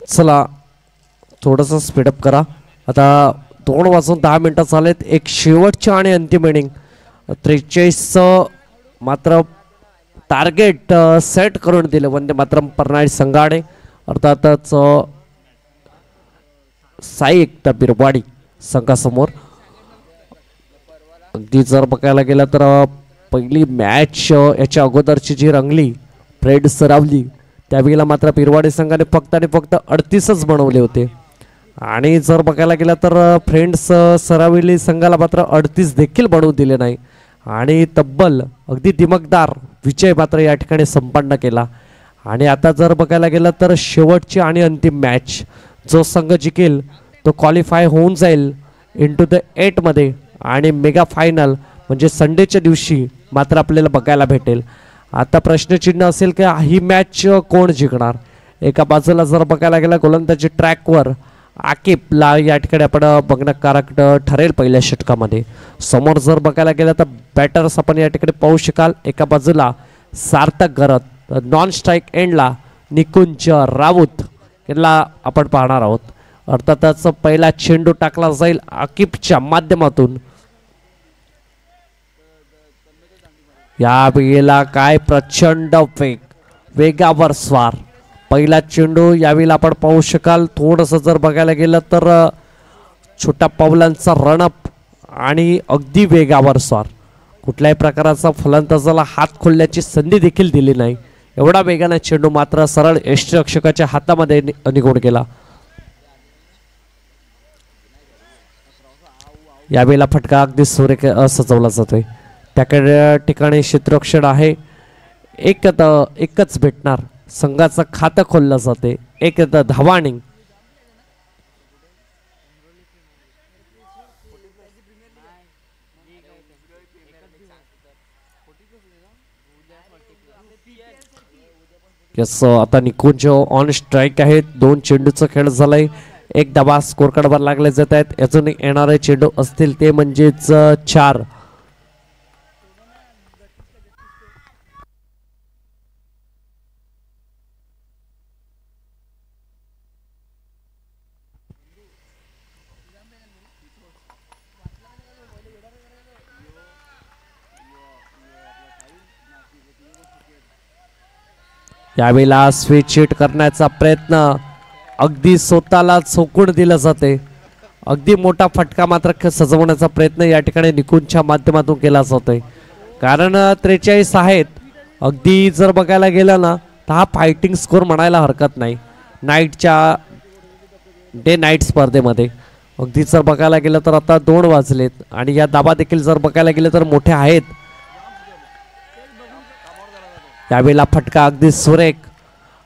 चला थोडंसं स्पीडअप करा. आता 2:10 झालेत. एक शेवटची आणि अंतिम इनिंग. 43 मात्र टार्गेट सेट करून दिले वंदे मातरम परनाळी संघाने. अर्थातच साईक बिरवाडी संघासमोर. अगदी जर बघायला गेलं तर पहिली मॅच याच्या अगोदरची जी रंगली फ्रेड सरावली त्यावेळेला मात्र बिरवाडी संघाने फक्त आणि फक्त 38च बनवले होते आणि जर बघायला गेलं तर फ्रेंड्स सरावली संघाला मात्र 38 देखील बनवू दिले नाही आणि तब्बल अगदी दिमकदार विजय मात्र या ठिकाणी संपन्न केला. आणि आता जर बघायला गेलं तर शेवटची आणि अंतिम मॅच जो संघ जिंकेल तो क्वालिफाय होऊन जाईल इंटू द 8 मध्ये आणि मेगा फायनल म्हणजे संडेच्या दिवशी मात्र आपल्याला बघायला भेटेल. आता प्रश्नचिन्ह असेल की ही मॅच कोण जिंकणार. एका बाजूला जर बघायला गेलं गोलंदाजी ट्रॅकवर आकिबला या ठिकाणी आपण बघण्याकारक ठरेल पहिल्या षटकामध्ये. समोर जर बघायला गेलं तर बॅटर्स आपण या ठिकाणी पाहू शकाल. एका बाजूला सार्थक गरत, नॉन स्ट्राईक एंडला निकुंज राऊत यांना आपण पाहणार आहोत. अर्थातच पहिला चेंडू टाकला जाईल आकिबच्या माध्यमातून. या वेळेला काय प्रचंड वेगावर स्वार पहिला चेंडू यावेळेला आपण पाहू शकाल. थोडंसं जर बघायला गेलं तर छोट्या पावलांचा रणअप आणि अगदी वेगावर स्वार. कुठल्याही प्रकारचा फलंदाजाला हात खोलण्याची संधी देखील दिली नाही. एवढा वेगाने चेंडू मात्र सरळ यष्टिरक्षकाच्या हातामध्ये निघून गेला. यावेळेला फटका अगदी सुरेख सजवला जातोय. त्या ठिकाणी क्षेत्ररक्षण आहे. एकच भेटणार. संघाचं खातं खोललं जाते. एक धावाणी. यस आता निकुंज ऑन स्ट्राईक आहेत. 2 चेंडूचा खेळ झालाय. एक धावा स्कोर कार्डवर लागले जात आहेत. अजून येणारे चेंडू असतील ते म्हणजेच 4. यावेळेला स्विच हिट करण्याचा प्रयत्न अगदी स्वतःला चोकून दिलं जाते. अगदी मोठा फटका मात्र सजवण्याचा प्रयत्न या ठिकाणी निकुंजच्या माध्यमातून केला जातोय. कारण 43 आहेत. अगदी जर बघायला गेलं ना तर हा फायटिंग स्कोर म्हणायला हरकत नाही. नाईटच्या डे नाईट स्पर्धेमध्ये अगदी जर बघायला गेलं तर आता 2 वाजलेत आणि या धाबा देखील जर बघायला गेलं तर मोठे आहेत. यावेळेला फटका अगदी सुरेख.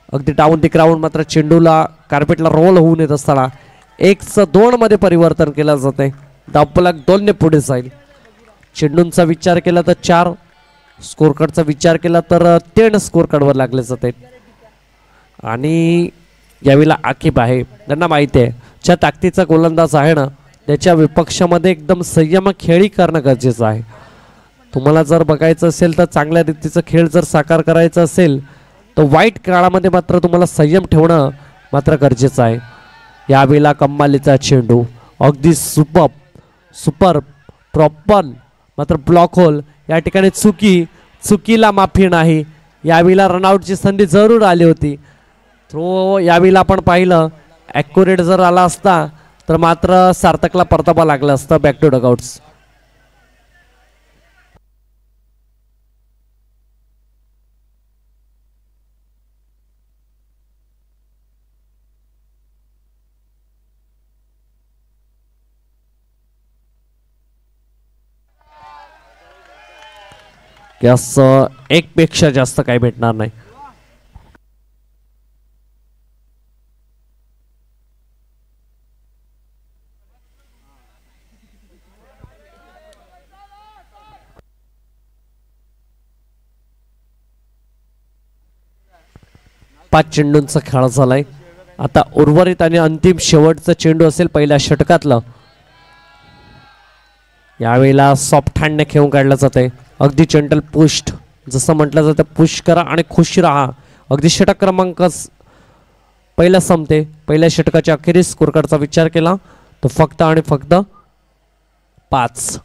अगदी डाऊन दी ग्राउंड मात्र चेंडूला कार्पेटला रोल होऊन येत असताना 1-2 मध्ये परिवर्तन केलं जाते. धावफलक 2 ने पुढे जाईल. चेंडूंचा विचार केला तर 4. स्कोर कार्डचा विचार केला तर 3 स्कोर कार्डवर लागले जाते. आणि यावेळेला आखिब आहे. त्यांना माहिती आहे ज्या ताकदीचा गोलंदाज आहे ना त्याच्या विपक्षामध्ये एकदम संयम खेळी करणं गरजेचं आहे. तुम्हाला जर बघायचं असेल तर चांगल्या रीतीचा खेळ जर साकार करायचा असेल तर वाईट काळामध्ये मात्र तुम्हाला संयम ठेवणं मात्र गरजेचं आहे. यावेळेला कम्मालीचा चेंडू अगदी सुपर प्रॉपर मात्र ब्लॉक होल. या ठिकाणी चुकीला माफी नाही. यावेळेला रनआउटची संधी जरूर आली होती. थ्रो यावेळेला आपण पाहिलं ॲक्युरेट जर आला असता तर मात्र सार्थकला परतावा लागला असता बॅक टू डगआउट्स. यास 1 पेक्षा जास्त काही भेटणार नाही. पाच चेंडूंचा खेळ झालाय. आता उर्वरित आणि अंतिम शेवटचा चेंडू असेल पहिल्या षटकातलं. यावेळेला सॉफ्ट हँडने खेळून काढलं जाते. अगदी चंटल पुष्ट जसं म्हटलं जातं पुश करा आणि खुश राहा. अगदी षटक क्रमांक पहिला संपते. पहिल्या षटकाच्या अखेरीस स्कोर कार्डचा विचार केला तर फक्त आणि फक्त 5.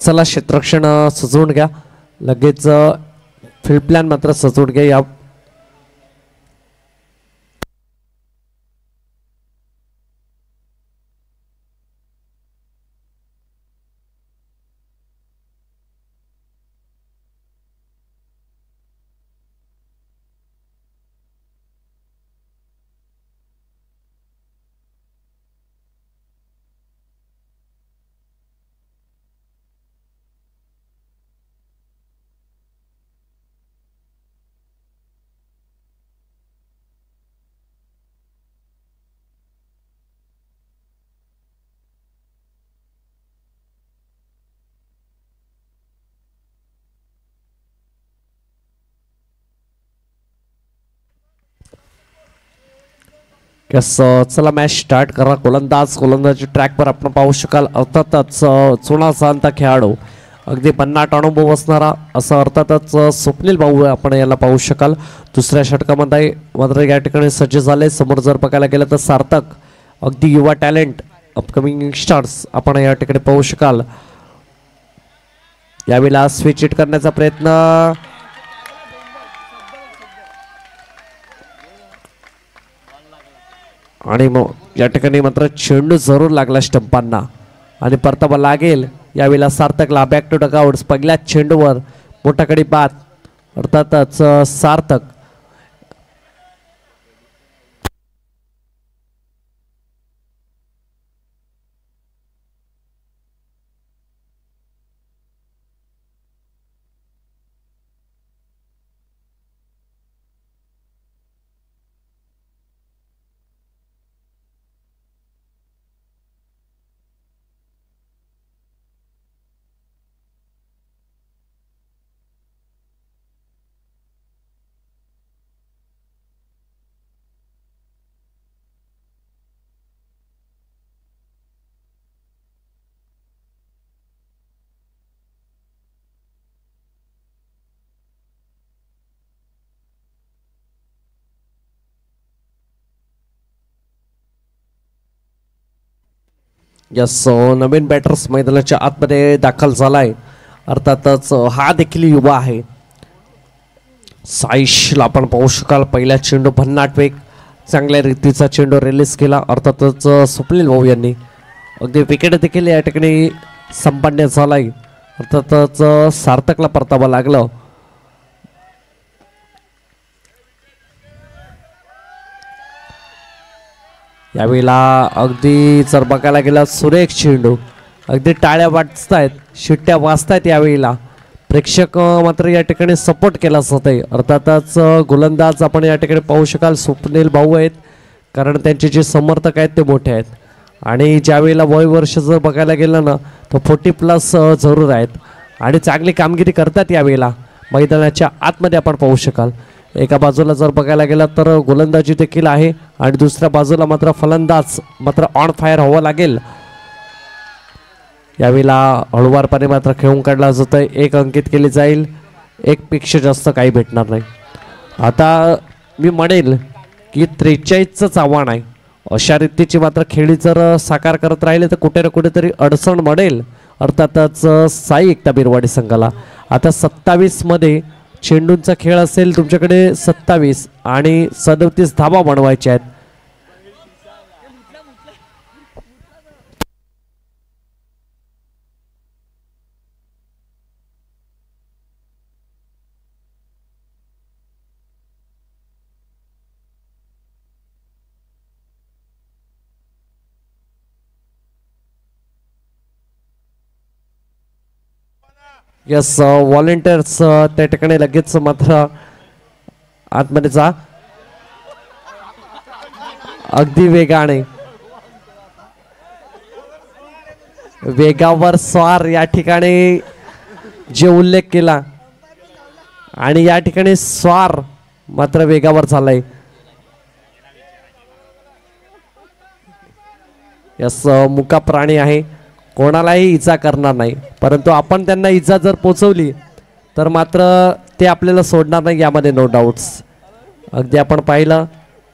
चला क्षेत्ररक्षण सजवून घ्या. लगेच फील्ड प्लॅन मात्र सजवून घ्या. या यस चला मॅच स्टार्ट करा. गोलंदाजी ट्रॅकवर आपण पाहू शकाल. अर्थातच चुनाचा खेळाडू अगदी भन्नाट अनुभव असणारा असं अर्थातच स्वप्नील भाऊ आपण याला पाहू शकाल. दुसऱ्या षटकामध्ये मात्र या ठिकाणी सज्ज झाले. समोर जर बघायला गेलं तर सार्थक अगदी युवा टॅलेंट अपकमिंग यंगस्टर्स आपण या ठिकाणी पाहू शकाल. यावेळेला स्विच हिट करण्याचा प्रयत्न आणि मग या ठिकाणी मात्र चेंडू जरूर लागला स्टंपांना आणि परतावा लागेल. यावेळेला सार्थकला बॅक टू डगआउट्स. पहिल्याच चेंडूवर मोठाकडे बाद. अर्थातच सार्थक यस नवीन बॅटर्स मैदानाच्या आतमध्ये दाखल झालाय. अर्थातच हा देखील युवा आहे. साईशला आपण पाहू शकाल. पहिल्या चेंडू भन्नाट वेग चांगल्या रीतीचा चेंडू रिलीज केला. अर्थातच स्वप्नील भाऊ यांनी अगदी विकेट देखील या ठिकाणी संपन्न झालाय. अर्थातच सार्थकला परतावा लागलं. यावेळेला अगदी जर बघायला गेला सुरेख चेंडू. अगदी टाळ्या वाजतायत, शिट्ट्या वाजतायत. यावेळेला प्रेक्षक मात्र या ठिकाणी सपोर्ट केला जातोय. अर्थातच गोलंदाज आपण या ठिकाणी पाहू शकाल स्वप्नील भाऊ आहेत, कारण त्यांचे जे समर्थक आहेत ते मोठे आहेत. आणि ज्यावेळेला वय वर्ष जर बघायला गेलं ना तर 40+ जरूर आहेत आणि चांगली कामगिरी करतात. यावेळेला मैदानाच्या आतमध्ये आपण पाहू शकाल. एका बाजूला जर बघायला गेला तर गोलंदाजी देखील आहे आणि दुसऱ्या बाजूला मात्र फलंदाज मात्र ऑन फायर हवा लागेल. यावेळेला हळूवारपणे मात्र खेळून काढला जातोय. 1 अंकित केली जाईल. 1 पेक्षा जास्त काही भेटणार नाही. आता मी म्हणेल की 43च आव्हान आहे. अशा रीतीची मात्र खेळी जर साकार करत राहिले तर कुठे ना कुठेतरी अडचण म्हणेल अर्थातच साई एकता बिरवाडी संघाला. आता 27 मध्ये चेंडूंचा खेळ असेल तुमच्याकडे. 27 आणि 37 धावा बनवायच्या आहेत. यस व्हॉलेंटियर्स त्या ठिकाणी लगेच मात्र आतमध्ये जा. अगदी वेगाने वेगावर स्वार या ठिकाणी जे उल्लेख केला आणि या ठिकाणी स्वार मात्र वेगावर झालाय. यस मुका प्राणी आहे, कोणालाही इजा करणार नाही, परंतु आपण त्यांना इजा जर पोचवली तर मात्र ते आपल्याला सोडणार नाही, यामध्ये नो डाऊट्स. अगदी आपण पाहिलं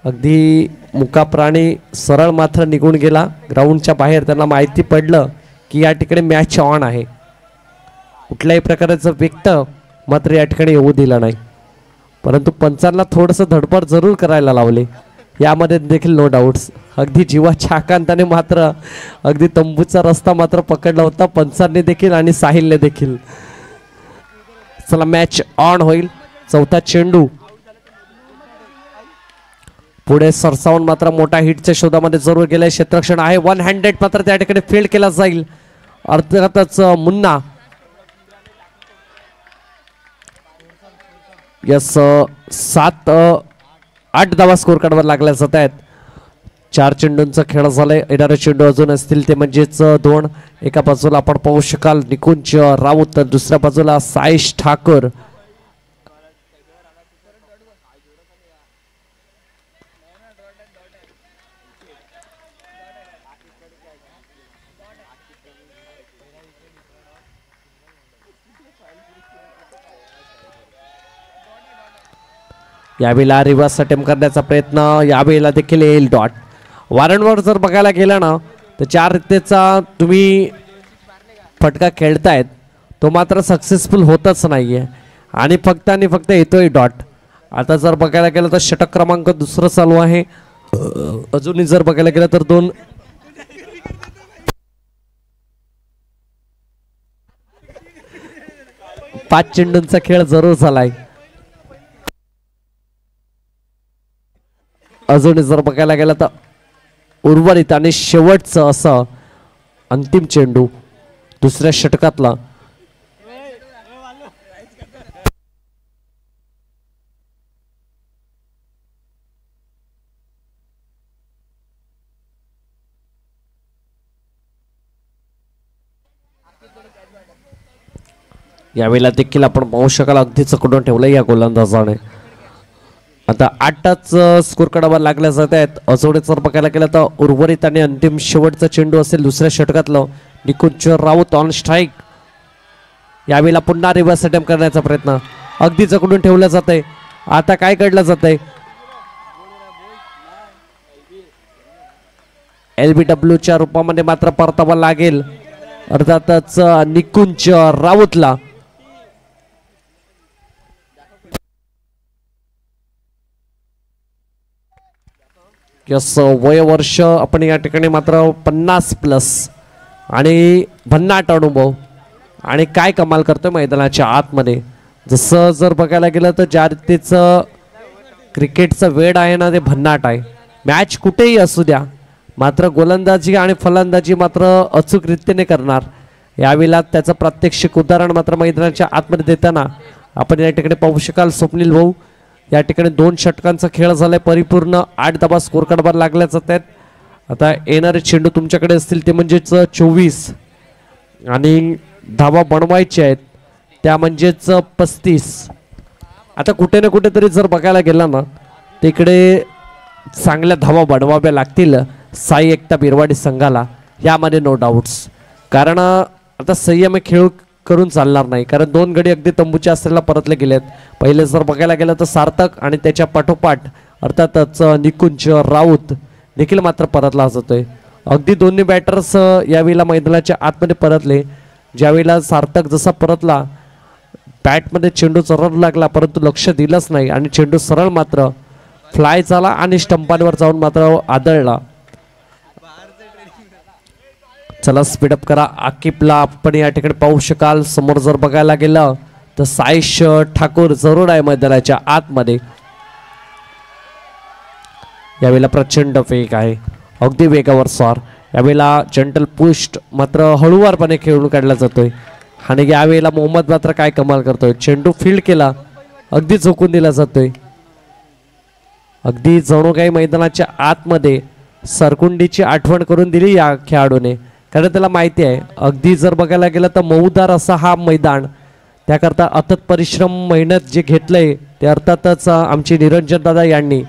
अगदी मुका प्राणी सरळ मात्र निघून गेला ग्राउंडच्या बाहेर. त्यांना माहिती पडलं की या ठिकाणी मॅच ऑन आहे. कुठल्याही प्रकारचं व्यक्त मात्र या ठिकाणी येऊ दिलं नाही, परंतु पंचांना थोडंसं धडपड जरूर करायला लावले. यामध्ये देखील नो डाऊट्स. अगदी जीवाच्या आकांताने मात्र अगदी तंबूचा रस्ता मात्र पकडला होता पंचांनी देखील आणि साहिलने देखील. चला मॅच ऑन होईल. चौथा चेंडू पुढे सरसावून मात्र मोठा हिटच्या शोधामध्ये जरूर गेलाय. क्षेत्ररक्षण आहे. 1 हँडेड मात्र त्या ठिकाणी फील्ड केला जाईल. अर्थातच मुन्ना यस 7-8 धावा स्कोर कार्डवर लागल्या जात आहेत. 4 चेंडूंचा खेळ झालाय. येणारे चेंडू अजून असतील ते म्हणजेच 2. एका बाजूला आपण पाहू शकाल निकुंज राऊत, तर दुसऱ्या बाजूला साईश ठाकूर. यावेळेला रिव्हर्स अटेम्प्ट करण्याचा प्रयत्न, यावेळेला देखील येईल डॉट. वारंवार जर बघायला गेला ना तर 4 रित्तेचा तुम्ही फटका खेळतायत तो मात्र सक्सेसफुल होतच नाहीये आणि फक्त येतोय डॉट. आता जर बघायला गेलं तर षटक क्रमांक दुसरं चालू आहे. अजूनही जर बघायला गेलं तर 5 चेंडूंचा खेळ जरूर झालाय. अजूनही जर बघायला गेलं तर उर्वरित आणि शेवटचं असं अंतिम चेंडू दुसऱ्या षटकातला. यावेळेला देखील आपण पाहू शकाल अगदी चकडून ठेवलं या गोलंदाजाने. आता 8च स्कोर कडावर लागल्या जात आहेत. अजून जर बघायला गेलं तर उर्वरित आणि अंतिम शेवटचा चेंडू असेल दुसऱ्या षटकातलं. निकुंज राऊत ऑन स्ट्राईक. यावेळेला पुन्हा रिव्हर्स अटेम्प्ट करण्याचा प्रयत्न अगदी चकडून ठेवलं जात आहे. आता काय घडलं जात आहे, LBWच्या रूपामध्ये मात्र परतावा लागेल अर्थातच निकुंज राऊतला. यस, वयवर्ष आपण या ठिकाणी मात्र 50+ आणि भन्नाट अनुभव आणि काय कमाल करतोय मैदानाच्या आतमध्ये. जसं जर बघायला गेलं तर ज्या रीतीचं क्रिकेटचं वेळ आहे ना ते भन्नाट आहे. मॅच कुठेही असू द्या मात्र गोलंदाजी आणि फलंदाजी मात्र अचूक रीतीने करणार. यावेळेला त्याचं प्रात्यक्षिक उदाहरण मात्र मैदानाच्या आतमध्ये देताना आपण या ठिकाणी पाहू शकाल. स्वप्नील भाऊ या ठिकाणी 2 षटकांचा खेळ झालाय परिपूर्ण. 8 धावा स्कोर कार्डवर लागल्या जात आहेत. आता येणारे चेंडू तुमच्याकडे असतील ते म्हणजेच 24 आणि धावा बनवायचे आहेत त्या म्हणजेच 35. आता कुठे ना कुठेतरी जर बघायला गेला ना तिकडे चांगल्या धावा बनवाव्या लागतील साई एकता बिरवाडी संघाला, यामध्ये नो डाऊट्स. कारण आता संयम खेळ करून चालणार नाही, कारण 2 गडी अगदी तंबूच्या असलेला परतले गेलेत. पहिले जर बघायला गेलं तर सार्थक आणि त्याच्या पाठोपाठ अर्थातच निकुंज राऊत देखील मात्र परतला जातोय. अगदी दोन्ही बॅटर्स यावेळेला मैदानाच्या आतमध्ये परतले. ज्यावेळेला सार्थक जसा परतला बॅटमध्ये चेंडू चरड लागला परंतु लक्ष दिलंच नाही आणि चेंडू सरळ मात्र फ्लाय झाला आणि स्टंपांवर जाऊन मात्र आदळला. चला स्पीडअप करा. आकिबला आपण या ठिकाणी पाहू शकाल. समोर जर बघायला गेलं तर साईश ठाकूर जरूर आहे मैदानाच्या आतमध्ये. यावेळेला प्रचंड वेग आहे, अगदी वेगावर स्वार. यावेळेला जंटल पुष्ट मात्र हळूवारपणे खेळून काढला जातोय आणि यावेळेला मोहम्मद मात्र काय कमाल करतोय. चेंडू फील्ड केला, अगदी झोकून दिला जातोय. अगदी जणू काही मैदानाच्या आतमध्ये सरकुंडीची आठवण करून दिली या खेळाडूने, कारण त्याला माहिती आहे अगदी जर बघायला गेलं तर मऊदार असा हा मैदान. त्याकरता अथक परिश्रम मेहनत जे घेतलंय ते अर्थातच आमचे निरंजन दादा यांनी.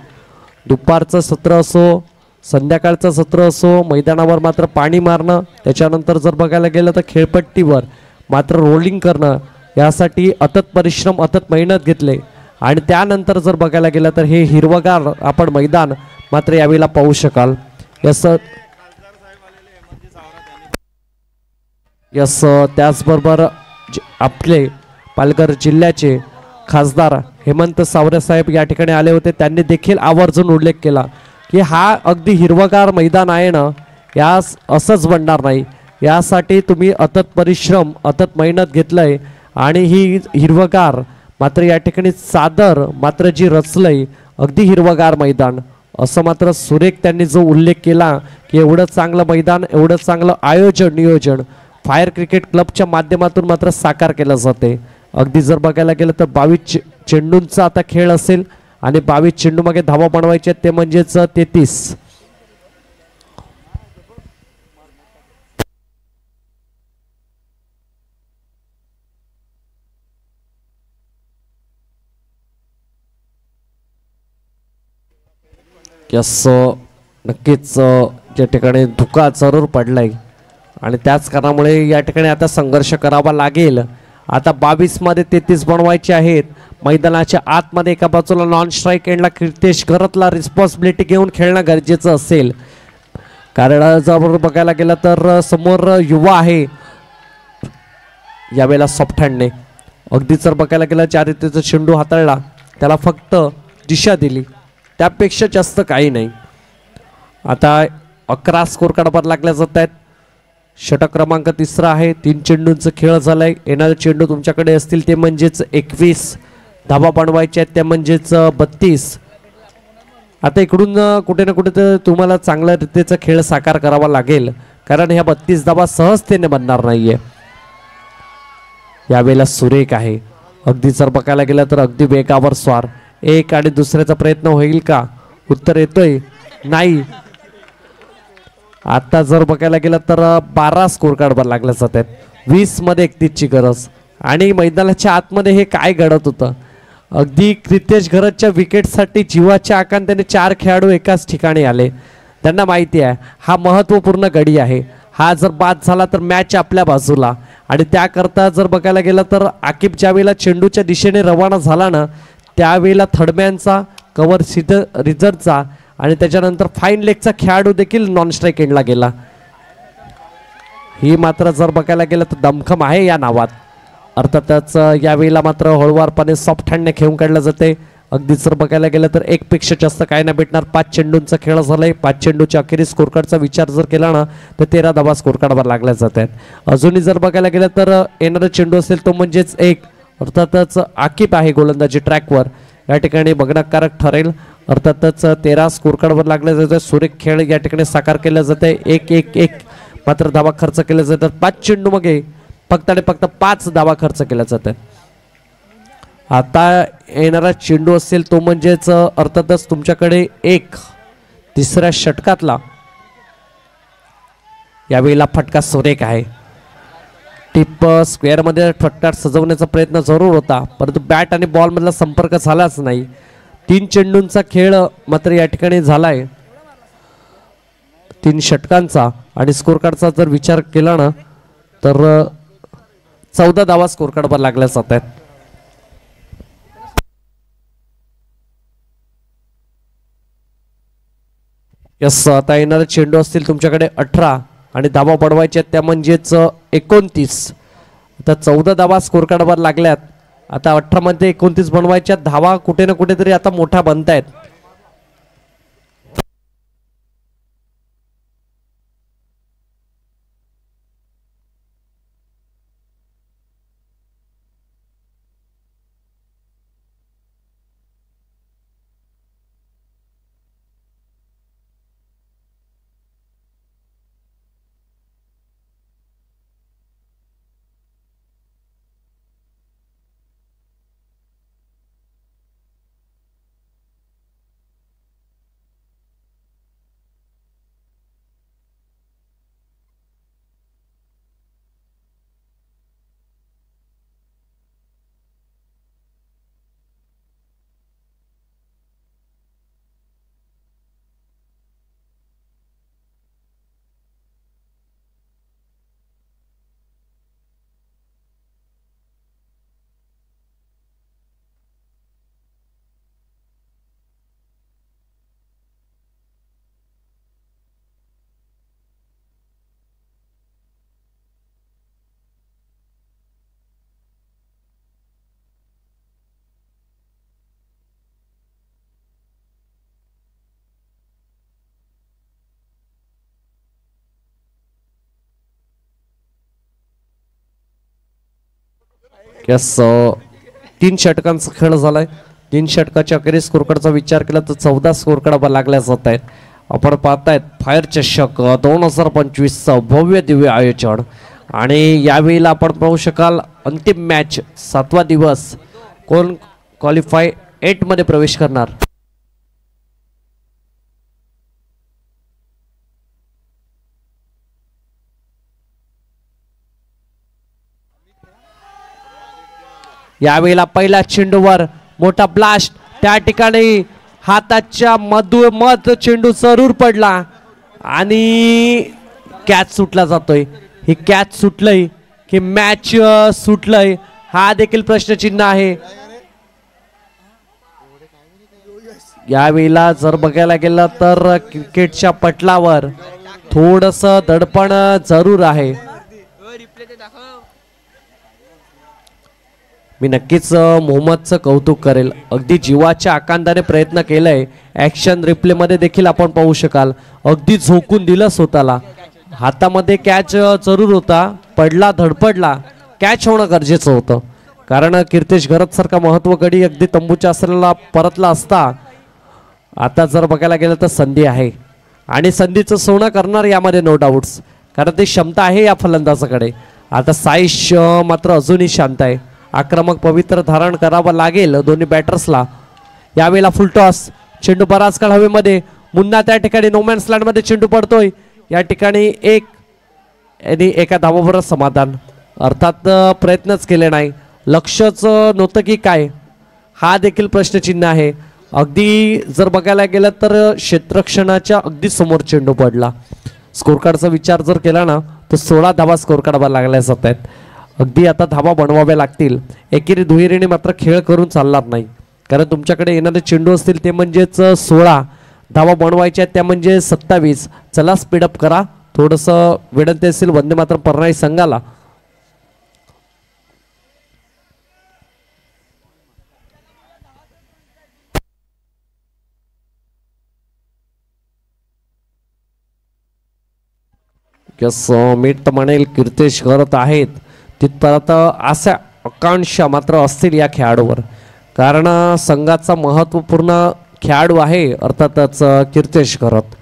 दुपारचं सत्र असो संध्याकाळचं सत्र असो मैदानावर मात्र पाणी मारणं, त्याच्यानंतर जर बघायला गेलं तर खेळपट्टीवर मात्र रोलिंग करणं, यासाठी अथक परिश्रम अथक मेहनत घेतले. आणि त्यानंतर जर बघायला गेलं तर हे हिरवगार आपण मैदान मात्र यावेळेला पाहू शकाल. यस त्याचबरोबर आपले पालघर जिल्ह्याचे खासदार हेमंत सावरे साहेब या ठिकाणी आले होते. त्यांनी देखील आवर्जून उल्लेख केला की हा अगदी हिरवगार मैदान आहे ना, यास असंच बनणार नाही, यासाठी तुम्ही अथक परिश्रम अथक मेहनत घेतलंय आणि ही हिरवगार मात्र या ठिकाणी चादर मात्र जी रचलंय अगदी हिरवगार मैदान, असं मात्र सुरेख त्यांनी जो उल्लेख केला की एवढं चांगलं मैदान एवढं चांगलं आयोजन नियोजन फायर क्रिकेट क्लबच्या माध्यमातून मात्र साकार केलं जाते. अगदी जर बघायला गेलं तर 22 चेंडूंचा आता खेळ असेल आणि 22 चेंडू मागे धावा बनवायचे ते म्हणजेच 33. यस नक्कीच या ठिकाणी धुका जरूर पडलाय आणि त्याच कारणामुळे या ठिकाणी आता संघर्ष करावा लागेल आता 22 मध्ये 33 बनवायचे आहेत. मैदानाच्या आतमध्ये एका बाजूला नॉन स्ट्राईक एंडला कीर्तेश घरतला रिस्पॉन्सिबिलिटी घेऊन खेळणं गरजेचं असेल, कारण जर बघायला गेलं तर समोर युवा आहे यावेळेला सॉफ्ट हँडने. अगदी जर बघायला गेलं ज्या रीतीचा चेंडू हाताळला त्याला फक्त दिशा दिली, त्यापेक्षा जास्त काही नाही. आता 11 स्कोर कार्डवर लागल्या जात आहेत. षटक क्रमांक 3 आहे. 3 चेंडूंचा खेळ झालाय. येणारे चेंडू तुमच्याकडे असतील ते म्हणजेच 21 धाबा बनवायचे आहेत, त्या म्हणजेच 32. आता इकडून कुठे ना कुठे तर तुम्हाला चांगल्या रीतीचा खेळ साकार करावा लागेल, कारण ह्या 32 धाबा सहजतेने बनणार नाहीये. यावेळेला सुरेख आहे. अगदी जर बघायला गेलं तर अगदी वेगावर स्वार. एक आणि दुसऱ्याचा प्रयत्न होईल का? उत्तर येतोय नाही. आता जर बघायला गेलं तर 12 स्कोर कार्डवर लागल्या जात आहेत. 20 मध्ये 31 ची गरज. आणि मैदानाच्या आतमध्ये हे काय घडत होतं? अगदी कीर्तेश घरतच्या विकेटसाठी जीवाच्या आकांत्याने 4 खेळाडू एकाच ठिकाणी आले. त्यांना माहिती आहे हा महत्त्वपूर्ण गडी आहे. हा जर बाद झाला तर मॅच आपल्या बाजूला. आणि त्याकरता जर बघायला गेलं तर आकिब ज्यावेळेला चेंडूच्या दिशेने रवाना झाला ना, त्यावेळेला थर्डमॅनचा कव्हर रिझल्टचा आणि त्याच्यानंतर फाईन लेगचा खेळाडू देखील नॉन स्ट्राईक एंडला गेला. ही मात्र जर बघायला गेलं तर दमखम आहे या नावात. अर्थातच यावेळेला मात्र हळूवारपणे सॉफ्ट हँडने खेळून काढलं जाते. अगदी जर बघायला गेलं तर एकपेक्षा जास्त काय नाही भेटणार. 5 चेंडूंचा खेळ झालाय. 5 चेंडूच्या अखेरीस स्कोर कार्डचा विचार जर केला ना तर 13 धाबा स्कोर कार्डवर लागल्या जात आहेत. अजूनही जर बघायला गेलं तर येणारा चेंडू असेल तो म्हणजेच 1. अर्थातच आकिब आहे गोलंदाजी ट्रॅकवर. या ठिकाणी बघण्याकारक ठरेल. अर्थातच 13 स्कोर कार्डवर लागले जाते. सुरेख खेळ या ठिकाणी साकार केला जाते. 1-1-1 मात्र धाबा खर्च केले जातात. 5 चेंडू मागे फक्त आणि फक्त 5 धाबा खर्च केल्या जातात. आता येणारा चेंडू असेल तो म्हणजेच अर्थातच तुमच्याकडे 1 तिसऱ्या षटकातला. यावेळेला फटका सुरेख आहे. टिप स्क्वेअर मध्ये फटका सजवण्याचा प्रयत्न जरूर होता, परंतु बॅट आणि बॉल मधला संपर्क झालाच नाही. 3 चेंडूंचा खेळ मात्र या ठिकाणी झालाय 3 षटकांचा. आणि स्कोर कार्डचा जर विचार केला ना तर 14 धावा स्कोर कार्डवर लागल्या जात आहेत. यस, आता येणारे चेंडू असतील तुमच्याकडे 18 आणि धावा बनवायच्या त्या म्हणजेच 29. आता 14 धावा स्कोर कार्डवर लागल्यात. आता 18 मध्ये 29 बनवायच्या. धावा कुठे ना कुठेतरी आता मोठा बनतायत. यस, 3 षटकांचा खेळ झालाय. 3 षटकाच्या अखेरीस स्कोर कार्डचा विचार केला तर 14 स्कोर कार्ड लागल्या जात आहेत. आपण पाहतायत फायर चषक 2025 भव्य दिव्य आयोजन. आणि यावेळेला आपण पाहू शकाल अंतिम मॅच 7वा दिवस. कोण क्वालिफाय 8 मध्ये प्रवेश करणार? यावेळेला पहिल्या चेंडूवर मोठा ब्लास्ट. त्या ठिकाणी हाताच्या मध चेंडू जरूर पडला आणि कॅच सुटला जातोय. ही कॅच सुटलंय की मॅच सुटलंय हा देखील प्रश्नचिन्ह आहे. यावेळेला जर बघायला गेलं तर क्रिकेटच्या पटलावर थोडस दडपण जरूर आहे. मी नक्कीच मोहम्मदचं कौतुक करेल. अगदी जीवाच्या आकांताने प्रयत्न केलाय. ऍक्शन रिप्ले मध्ये देखील आपण पाहू शकाल. अगदी झोकून दिलं स्वतःला. हातामध्ये कॅच जरूर होता, पडला धडपडला, कॅच होणं गरजेचं होतं. कारण कीर्तेश घरत सारखा महत्व गडी अगदी तंबूच्या असलेला परतला असता. आता जर बघायला गेलं तर संधी आहे आणि संधीचं सोनं करणार यामध्ये नो डाऊट्स, कारण ती क्षमता आहे या फलंदाजाकडे. आता साईश मात्र अजूनही शांत आहे. आक्रमक पवित्र धारण करावं लागेल दोन्ही बॅटर्सला. यावेळेला फुलटॉस, चेंडू बराच काळ हवेमध्ये. मुन्ना त्या ठिकाणी नोमॅन्स लँड मध्ये चेंडू पडतोय. या ठिकाणी एका धावावर समाधान. अर्थात प्रयत्नच केले नाही, लक्षच नव्हतं की काय, हा देखील प्रश्नचिन्ह आहे. अगदी जर बघायला गेलं तर क्षेत्रक्षणाच्या अगदी समोर चेंडू पडला. स्कोर कार्डचा विचार जर केला ना तर 16 धावा स्कोर कार्डवर लागल्या जात आहेत. अगदी आता धावा बनवाव्या लागतील. एकेरी दुहेरीने मात्र खेळ करून चालणार नाही, कारण तुमच्याकडे येणारे चेंडू असतील ते म्हणजेच 16 धावा बनवायच्या आहेत, त्या म्हणजे 27. चला स्पीडअप करा. थोडंसं विनंती असेल वंदे मात्र परनाई संघाला. मी तर म्हणेल कीर्तेश करत आहेत तिथपर्यंत अशा आकांक्षा मात्र असतील या खेळाडूवर, कारण संघाचा महत्त्वपूर्ण खेळाडू आहे अर्थातच कीर्तेश करत.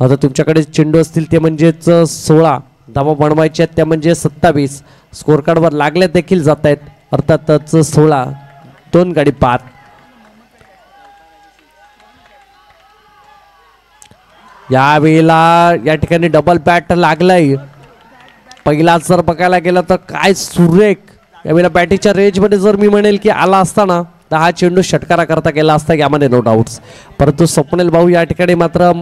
आता तुमच्याकडे चेंडू असतील ते म्हणजेच 16 धावा बनवायच्या आहेत, त्या म्हणजे 27. स्कोर कार्डवर लागल्या देखील जात आहेत अर्थातच 16, 2 गाडी 5. यावेळेला या ठिकाणी डबल बॅट लागलाय. पहिला जर बघायला गेलं तर काय सुरेख यावेळेला बॅटीच्या रेंजमध्ये जर मी म्हणेल की आला असताना तर हा चेंडू षटकारा करता गेला असता यामध्ये नो डाऊट्स. परंतु स्वप्नील भाऊ या ठिकाणी मात्र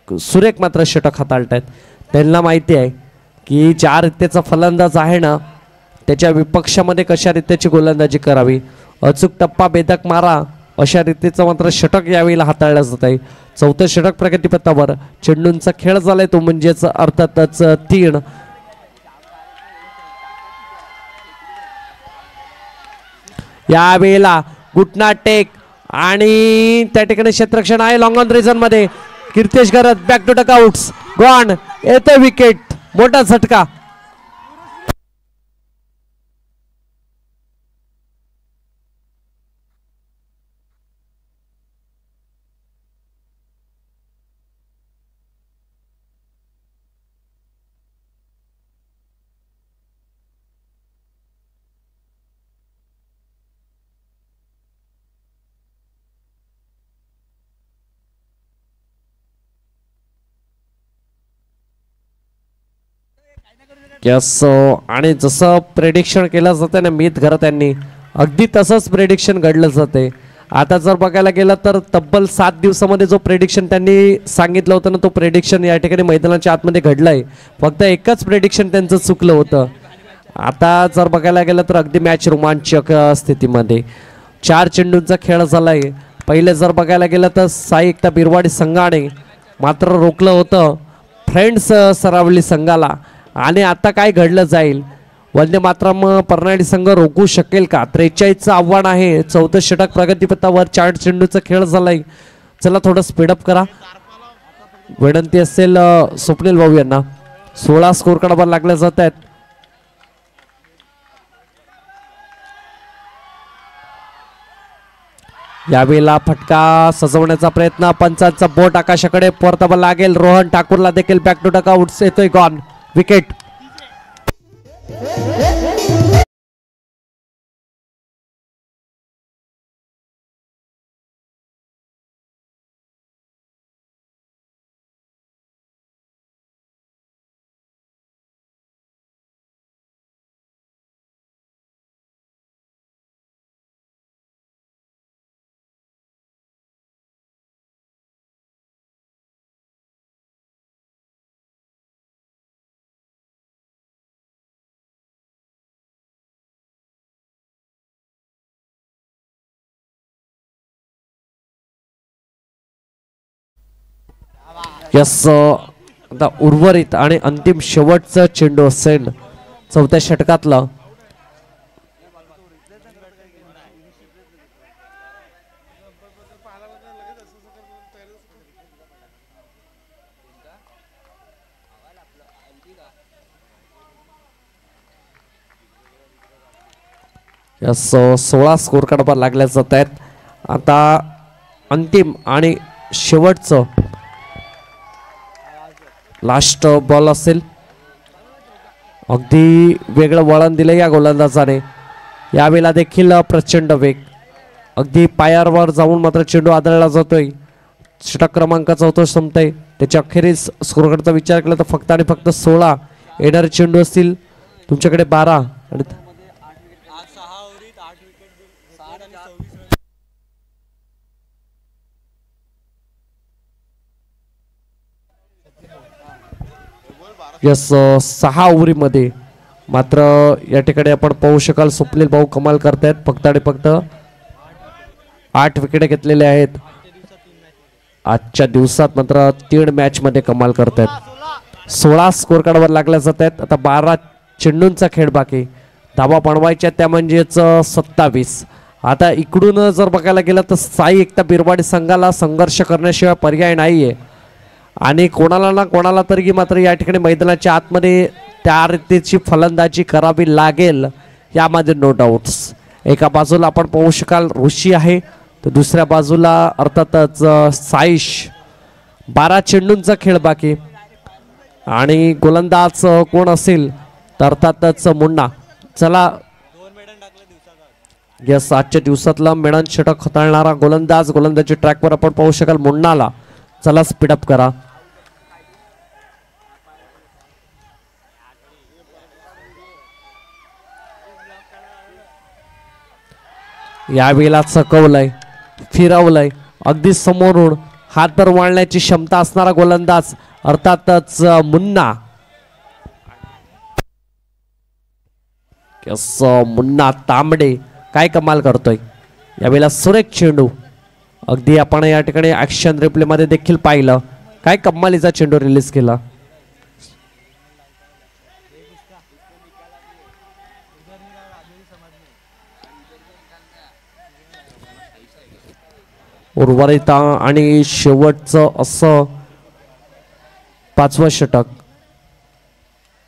सुरेख मात्र षटक हाताळतायत. त्यांना माहिती आहे की ज्या रीतीचा फलंदाज आहे ना त्याच्या विपक्षामध्ये कशा रीतीची गोलंदाजी करावी. अचूक टप्पा बेधक मारा अशा रीतीचं मात्र षटक यावेळेला हाताळलं जात आहे. 4थं षटक प्रगतीपथावर. चेंडूंचा खेळ झालाय तो म्हणजेच अर्थातच 3. यावेळेला गुटना टेक आणि त्या ठिकाणी क्षेत्ररक्षण आहे लॉंग ऑन रिझन मध्ये. कीर्तेश घरत बॅक टू डकआउट्स गॉन. येते विकेट, मोठा झटका. यस, आणि जसं प्रेडिक्शन केलं जातं ना मीत घरात त्यांनी अगदी तसंच प्रेडिक्शन घडलं जाते. आता जर बघायला गेलं तर तब्बल 7 दिवसामध्ये जो प्रेडिक्शन त्यांनी सांगितलं होतं ना तो प्रेडिक्शन या ठिकाणी मैदानाच्या आतमध्ये घडलाय. फक्त एकच प्रेडिक्शन त्यांचं चुकलं होतं. आता जर बघायला गेलं तर अगदी मॅच रोमांचक स्थितीमध्ये. 4 चेंडूंचा खेळ झालाय. पहिले जर बघायला गेलं तर साई एकता बिरवाडी संघाने मात्र रोखलं होतं फ्रेंड्स सरावली संघाला. आणि आता काय घडलं जाईल, वंदे मातरम परनाडी संघ रोखू शकेल का? 43चं आव्हान आहे. 4थं षटक प्रगतीपथावर. 4 चेंडूचा खेळ झालाय. चला थोडं स्पीडअप करा. विनंती असेल स्वप्नील भाऊ यांना. 16 स्कोर कार्डवर लागल्या जात आहेत. यावेळेला फटका सजवण्याचा प्रयत्न. पंचांचा बोट आकाशाकडे परतावा लागेल. रोहन ठाकूरला देखील बॅक टू डकआउट्स येतोय गॉन. विकेट. यस आता उर्वरित आणि अंतिम शेवटचा चेंडू असेल चौथ्या षटकातला. यस 16 स्कोर कार्डवर लागल्या जात आहेत. आता अंतिम आणि शेवटचं लास्ट बॉल असेल. अगदी वेगळं वळण दिलं या गोलंदाजाने. यावेळेला देखील प्रचंड वेग, अगदी पायावर जाऊन मात्र चेंडू आदळला जातोय. षटक क्रमांक 14 संपतंय. त्याच्या अखेरीस स्कोर कार्डचा विचार केला तर फक्त आणि फक्त 16 येणारे चेंडू असतील. तुमच्याकडे 12 आणि यस 6 ओव्हरीमध्ये मात्र या ठिकाणी आपण पाहू शकाल स्वप्नील भाऊ कमाल करतायत. फक्त आणि फक्त 8 विकेट घेतलेले आहेत आजच्या दिवसात. मात्र 3 मॅच मध्ये कमाल करतायत. 16 स्कोर कार्डवर लागल्या जात आहेत. आता 12 चेंडूंचा खेळ बाकी. धावा बनवायच्या त्या म्हणजेच 27. आता इकडून जर बघायला गेलं तर साई एकता बिरवाडी संघाला संघर्ष करण्याशिवाय पर्याय नाहीये आणि कोणाला ना कोणाला तरी मात्र या ठिकाणी मैदानाच्या आतमध्ये त्या रीतीची फलंदाजी करावी लागेल यामध्ये नो डाऊट्स. एका बाजूला आपण पाहू शकाल ऋषी आहे तर दुसऱ्या बाजूला अर्थातच साईश. 12 चेंडूंचा खेळ बाकी आणि गोलंदाज कोण असेल तर अर्थातच मुन्ना. चला यस आजच्या दिवसातला मेडन षटक हाताळणारा गोलंदाज गोलंदाजी ट्रॅकवर आपण पाहू शकाल मुन्नाला. चला स्पीडअप करा. यावेळेला चकवलंय, फिरवलंय, अगदी समोरून हातभर वाळण्याची क्षमता असणारा गोलंदाज अर्थातच मुन्ना. मुन्ना तांबडे काय कमाल करतोय यावेळेला. सुरेख चेंडू अगदी आपण या ठिकाणी ऍक्शन रिप्ले मध्ये देखील पाहिलं. काय कमालीचा चेंडू रिलीज केला. उर्वरित आणि शेवटचं असं 5वं षटक.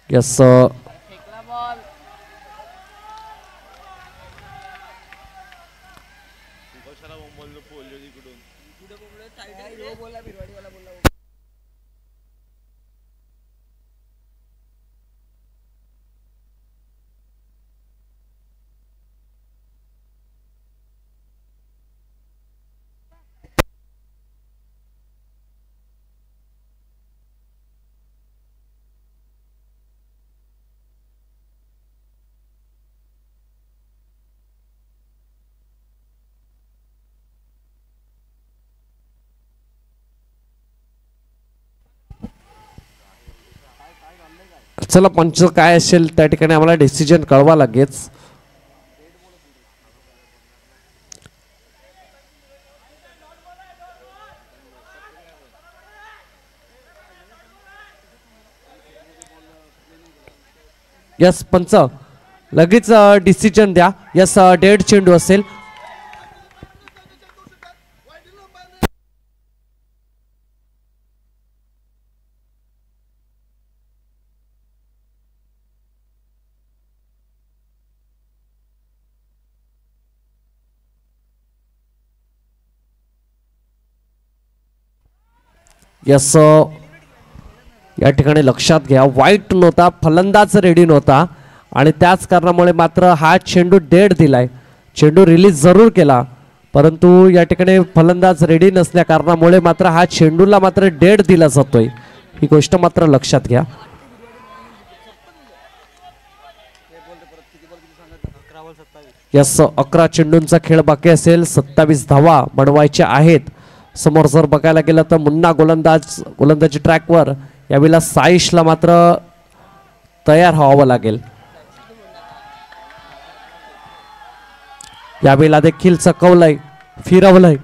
यस चला पंच काय असेल त्या ठिकाणी आम्हाला डिसिजन कळवा लागेच. यस पंच लगेच डिसिजन द्या. यस डेड चेंडू असेल. यस या ठिकाणी लक्षात घ्या वाईट नव्हता, फलंदाज रेडी नव्हता आणि त्याच कारणामुळे मात्र हा चेंडू डेड दिलाय. चेंडू रिलीज जरूर केला परंतु या ठिकाणी फलंदाज रेडी नसल्या कारणामुळे मात्र हा चेंडूला मात्र डेड दिला जातोय. ही गोष्ट मात्र लक्षात घ्या. यस 11 चेंडूंचा खेळ बाकी असेल. 27 धावा बनवायच्या आहेत. समोर जर बघायला गेलं तर मुन्ना गोलंदाजी ट्रॅकवर. यावेळेला साईशला मात्र तयार व्हावं लागेल. यावेळेला देखील चकवलंय, फिरवलंय.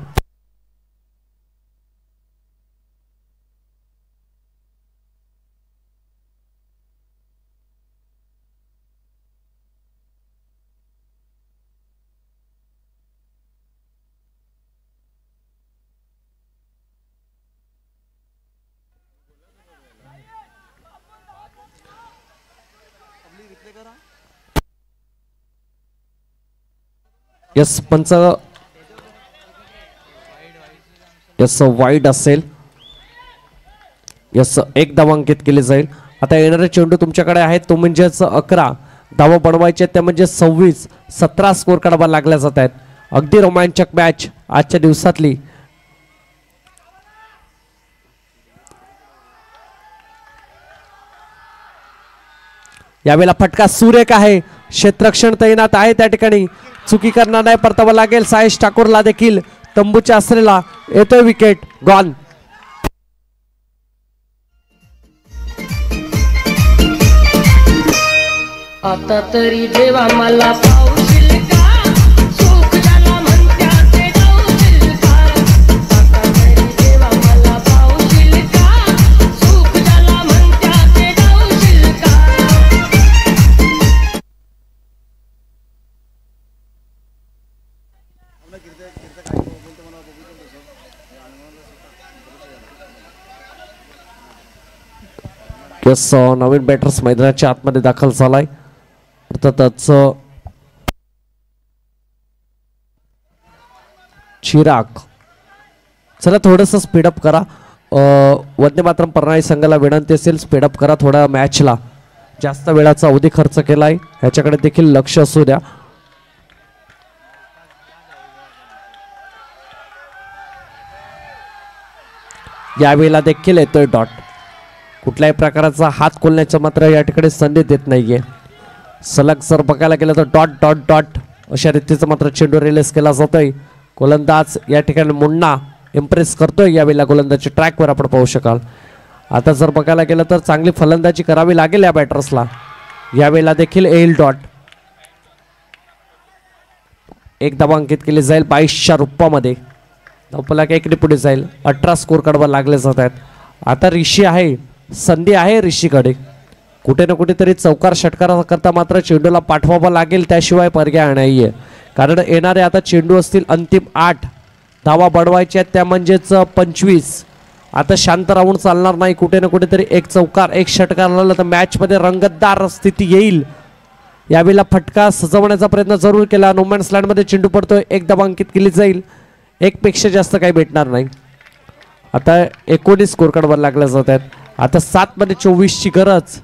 यस पंच यस वाईड असेल. यस एक धाव अंकित केली जाईल. आता येणारे चेंडू तुमच्याकडे आहेत तो म्हणजेच 11 धावा बनवायचे त्या म्हणजे 26. 17 स्कोर काढावा लागल्या जात आहेत. अगदी रोमांचक मॅच आजच्या दिवसातली. यावेळेला फटका सुरेख आहे. क्षेत्ररक्षण तैनात आहे त्या ठिकाणी. चुकी करणार नाही परतावा लागेल. सायश ठाकूरला देखील तंबूच्या असलेला येतोय विकेट. गॉन. आता तरी देवा मला पावशील का सुख झाला म्हणत्याचे गावशील का. आता तरी देवा मला पावशील का सुख झाला म्हणत्याचे गावशील का. यस नवीन बॅटर्स मैदानाच्या आतमध्ये दाखल झालाय. अर्थातच चिराग. चला थोडंसं स्पीडअप करा. वंदे मातरम प्रणाली संघाला विनंती असेल स्पीडअप करा थोडा. मॅचला जास्त वेळाचा अवधी खर्च केलाय ह्याच्याकडे देखील लक्ष असू द्या. यावेळेला देखील येतोय डॉट. कुठल्याही प्रकारचा हात खोलण्याचा मात्र या ठिकाणी संधी देत नाहीये. सलग जर बघायला गेलं तर डॉट डॉट डॉट अशा रीतीचा मात्र चेंडू रिलीज केला जातोय. गोलंदाज या ठिकाणी मुन्ना इम्प्रेस करतोय. यावेळेला गोलंदाजच्या ट्रॅकवर आपण पाहू शकाल. आता जर बघायला गेलं तर चांगली फलंदाजी करावी लागेल या बॅटर्सला. यावेळेला देखील येईल डॉट. एक धाव अंकित केली जाईल 22च्या रूपामध्ये. धावफलक 1 पुढे जाईल. 18 स्कोर काढवा लागले जात आहेत. आता ऋषी आहे. संधी आहे ऋषीकडे. कुठे ना कुठेतरी चौकार षटकारा करता मात्र चेंडूला पाठवावा लागेल त्याशिवाय पर्याय नाहीये. कारण येणारे आता चेंडू असतील अंतिम 8 धावा बनवायच्या आहेत त्या म्हणजेच 25. आता शांत राहून चालणार नाही. कुठे ना कुठेतरी एक चौकार एक षटकार आला तर मॅचमध्ये रंगतदार स्थिती येईल. यावेळेला फटका सजवण्याचा प्रयत्न जरूर केला. नोमॅन्स लँडमध्ये चेंडू पडतोय. एक धाव अंकित केली जाईल. एक पेक्षा जास्त काही भेटणार नाही. आता 19 स्कोर काढावर लागल्या जात आहेत. आता 7 मध्ये 24ची गरज.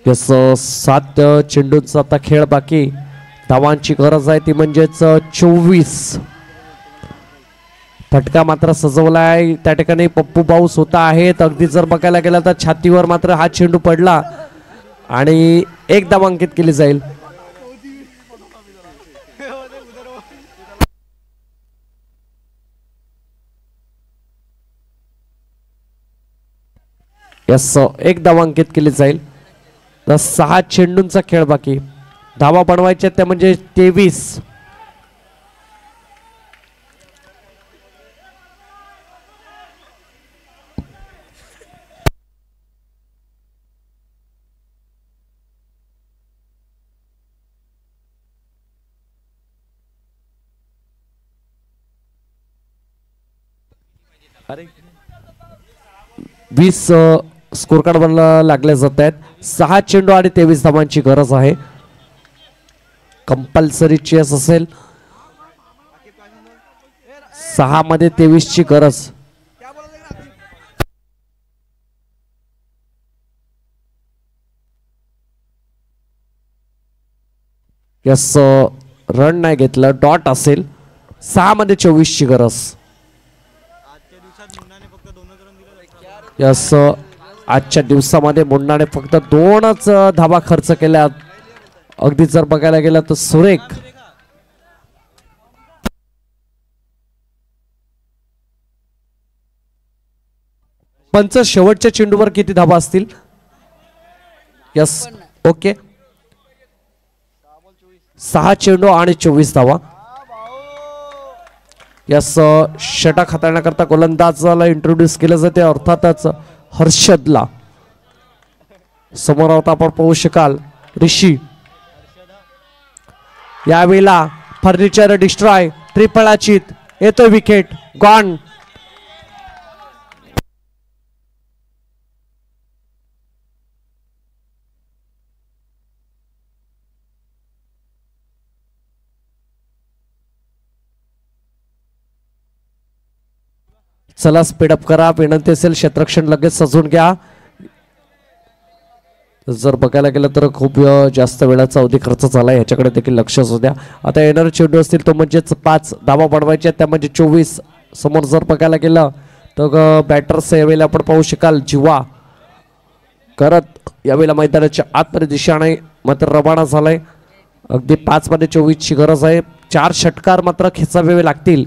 यस 7 चेंडूंचा आता खेळ बाकी. धावांची गरज आहे ती म्हणजेच 24. फटका मात्र सजवलाय त्या ठिकाणी पप्पू भाऊ स्वतः आहेत. अगदी जर बघायला गेला तर छातीवर मात्र हा चेंडू पडला आणि एक धाव अंकित केली जाईल. यस एक धाव अंकित केली जाईल. तर 6 चेंडूंचा खेळ बाकी. धावा बनवायच्या त्या म्हणजे 23. अरे 20 स्कोर कार्ड बनला लागले जात आहेत. 6 चेंडू आणि 23 धावांची गरज आहे. कंपल्सरी चेस असेल. 6 मध्ये 23 ची गरज. यस रन नाही घेतलं. डॉट असेल. 6 मध्ये 24 ची गरज. यस आजच्या दिवसामध्ये मुन्नाने फक्त 2च धावा खर्च केल्या. अगदी जर बघायला गेलं तर सुरेख. पंच शेवटच्या चेंडूवर किती धावा असतील? यस ओके 6 चेंडू आणि 24 धावा. यस षटक हाताळण्याकरता गोलंदाजाला इंट्रोड्यूस केलं जाते. अर्थातच हर्षदला. समोर होता आपण पाहू शकाल ऋषी यावेळेला फर्निचर डिस्ट्रॉय त्रिफळाचीत येतो विकेट गॉन. चला स्पीडअप करा विनंती असेल क्षेत्ररक्षण लगेच सजून घ्या. जर बघायला गेलं तर खूप जास्त वेळाचा अवधी खर्च झाला ह्याच्याकडे देखील लक्ष असू द्या. आता येणारे चेंडू असतील तो म्हणजेच 5 धावा बनवायच्या त्या म्हणजे 24. समोर जर बघायला गेलं तर बॅटर्स यावेळेला आपण पाहू शकाल जीवा करत यावेळेला मैदानाच्या आतमध्ये दिशेने मात्र रवाना झालाय. अगदी 5 मध्ये 24ची गरज आहे. 4 षटकार मात्र खेचावे लागतील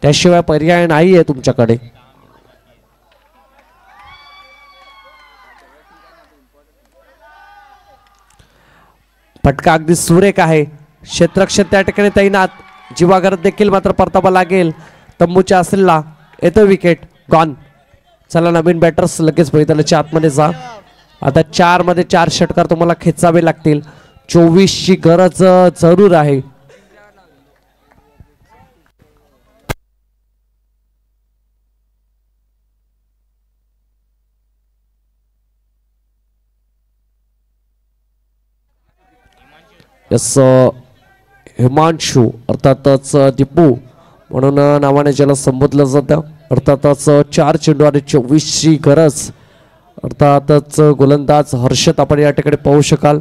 त्याशिवाय पर्याय नाही आहे तुमच्याकडे. फटका अगदी सुरेख आहे. क्षेत्ररक्षण त्या ठिकाणी तैनात. जीवागरत देखील मात्र परतावा लागेल. तंबूच्या असलेला येतो विकेट गॉन. चला नवीन बॅटर्स लगेच मैदानाच्या आतमध्ये जा. आता 4 मध्ये 4 षटकार तुम्हाला खेचावे लागतील. 24ची गरज जरूर आहे. यस हिमांशू अर्थातच दीपू म्हणून नावाने ज्याला संबोधलं जातं. अर्थातच 4 चेंडू आणि 24ची गरज. अर्थातच गोलंदाज हर्षद आपण या ठिकाणी पाहू शकाल.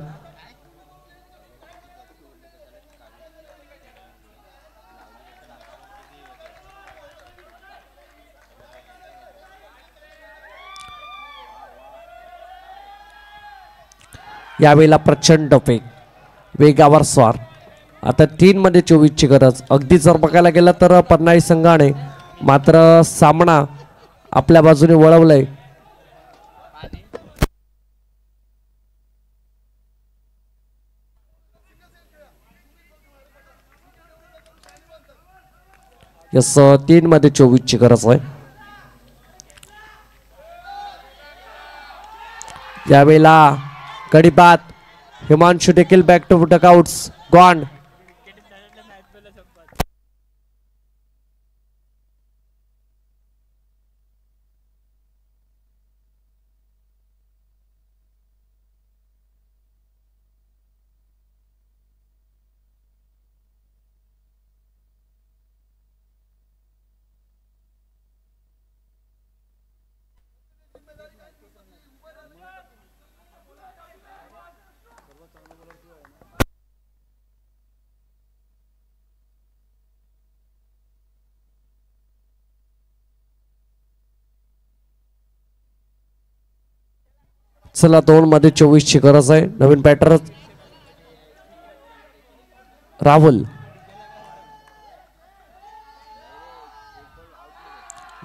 यावेळेला प्रचंड वेगावर स्वार. आता 3 मध्ये 24ची गरज. अगदी जर बघायला गेलं तर पन्हाळी संघाने मात्र सामना आपल्या बाजूने वळवलाय. यस 3 मध्ये 24ची गरज आहे. यावेळेला गडी बाद. हिमांशू देखील बॅक टू डकआउट्स गॉन. चला 2 मध्ये 24ची गरज आहे. नवीन बॅटर राहुल.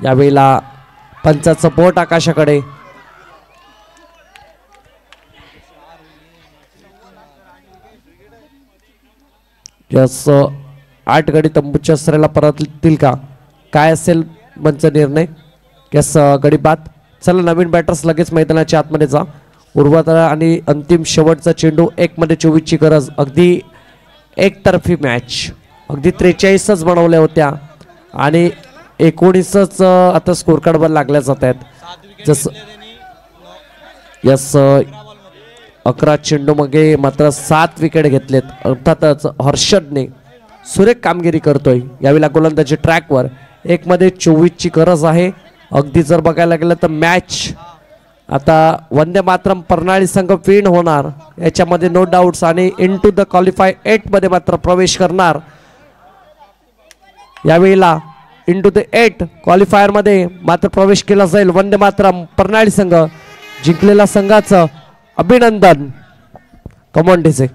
यावेळेला पंचाचं बोट आकाशाकडे. यस 8 गडी तंबूच्या सरेला परततील का काय असेल पंच निर्णय. यस गडी बाद. चला नवीन बॅटर्स लगेच मैदानाच्या आतमध्ये जा. उर्वरित आणि अंतिम शेवटचा चेंडू 1 मध्ये 24ची गरज. अगदी एकतर्फी मॅच. अगदी 43च बनवल्या होत्या आणि 19च आता स्कोर कार्डवर लागल्या जात आहेत. जसं यस 11 चेंडू मध्ये मात्र 7 विकेट घेतलेत. अर्थातच हर्षदने सुरेख कामगिरी करतोय. यावेळेला गोलंदाजी ट्रॅकवर. 1 मध्ये 24ची गरज आहे. अगदी जर बघायला गेलं तर मॅच आता वंदे मातरम परनाळी संघ विन होणार याच्यामध्ये नो डाऊट्स. आणि इनटू द क्वालिफाय 8 मध्ये मात्र प्रवेश करणार. यावेळेला इनटू द 8 क्वालिफायर मध्ये मात्र प्रवेश केला जाईल. वंदे मातरम परनाळी संघ जिंकलेल्या संघाचं अभिनंदन. Come on DJ.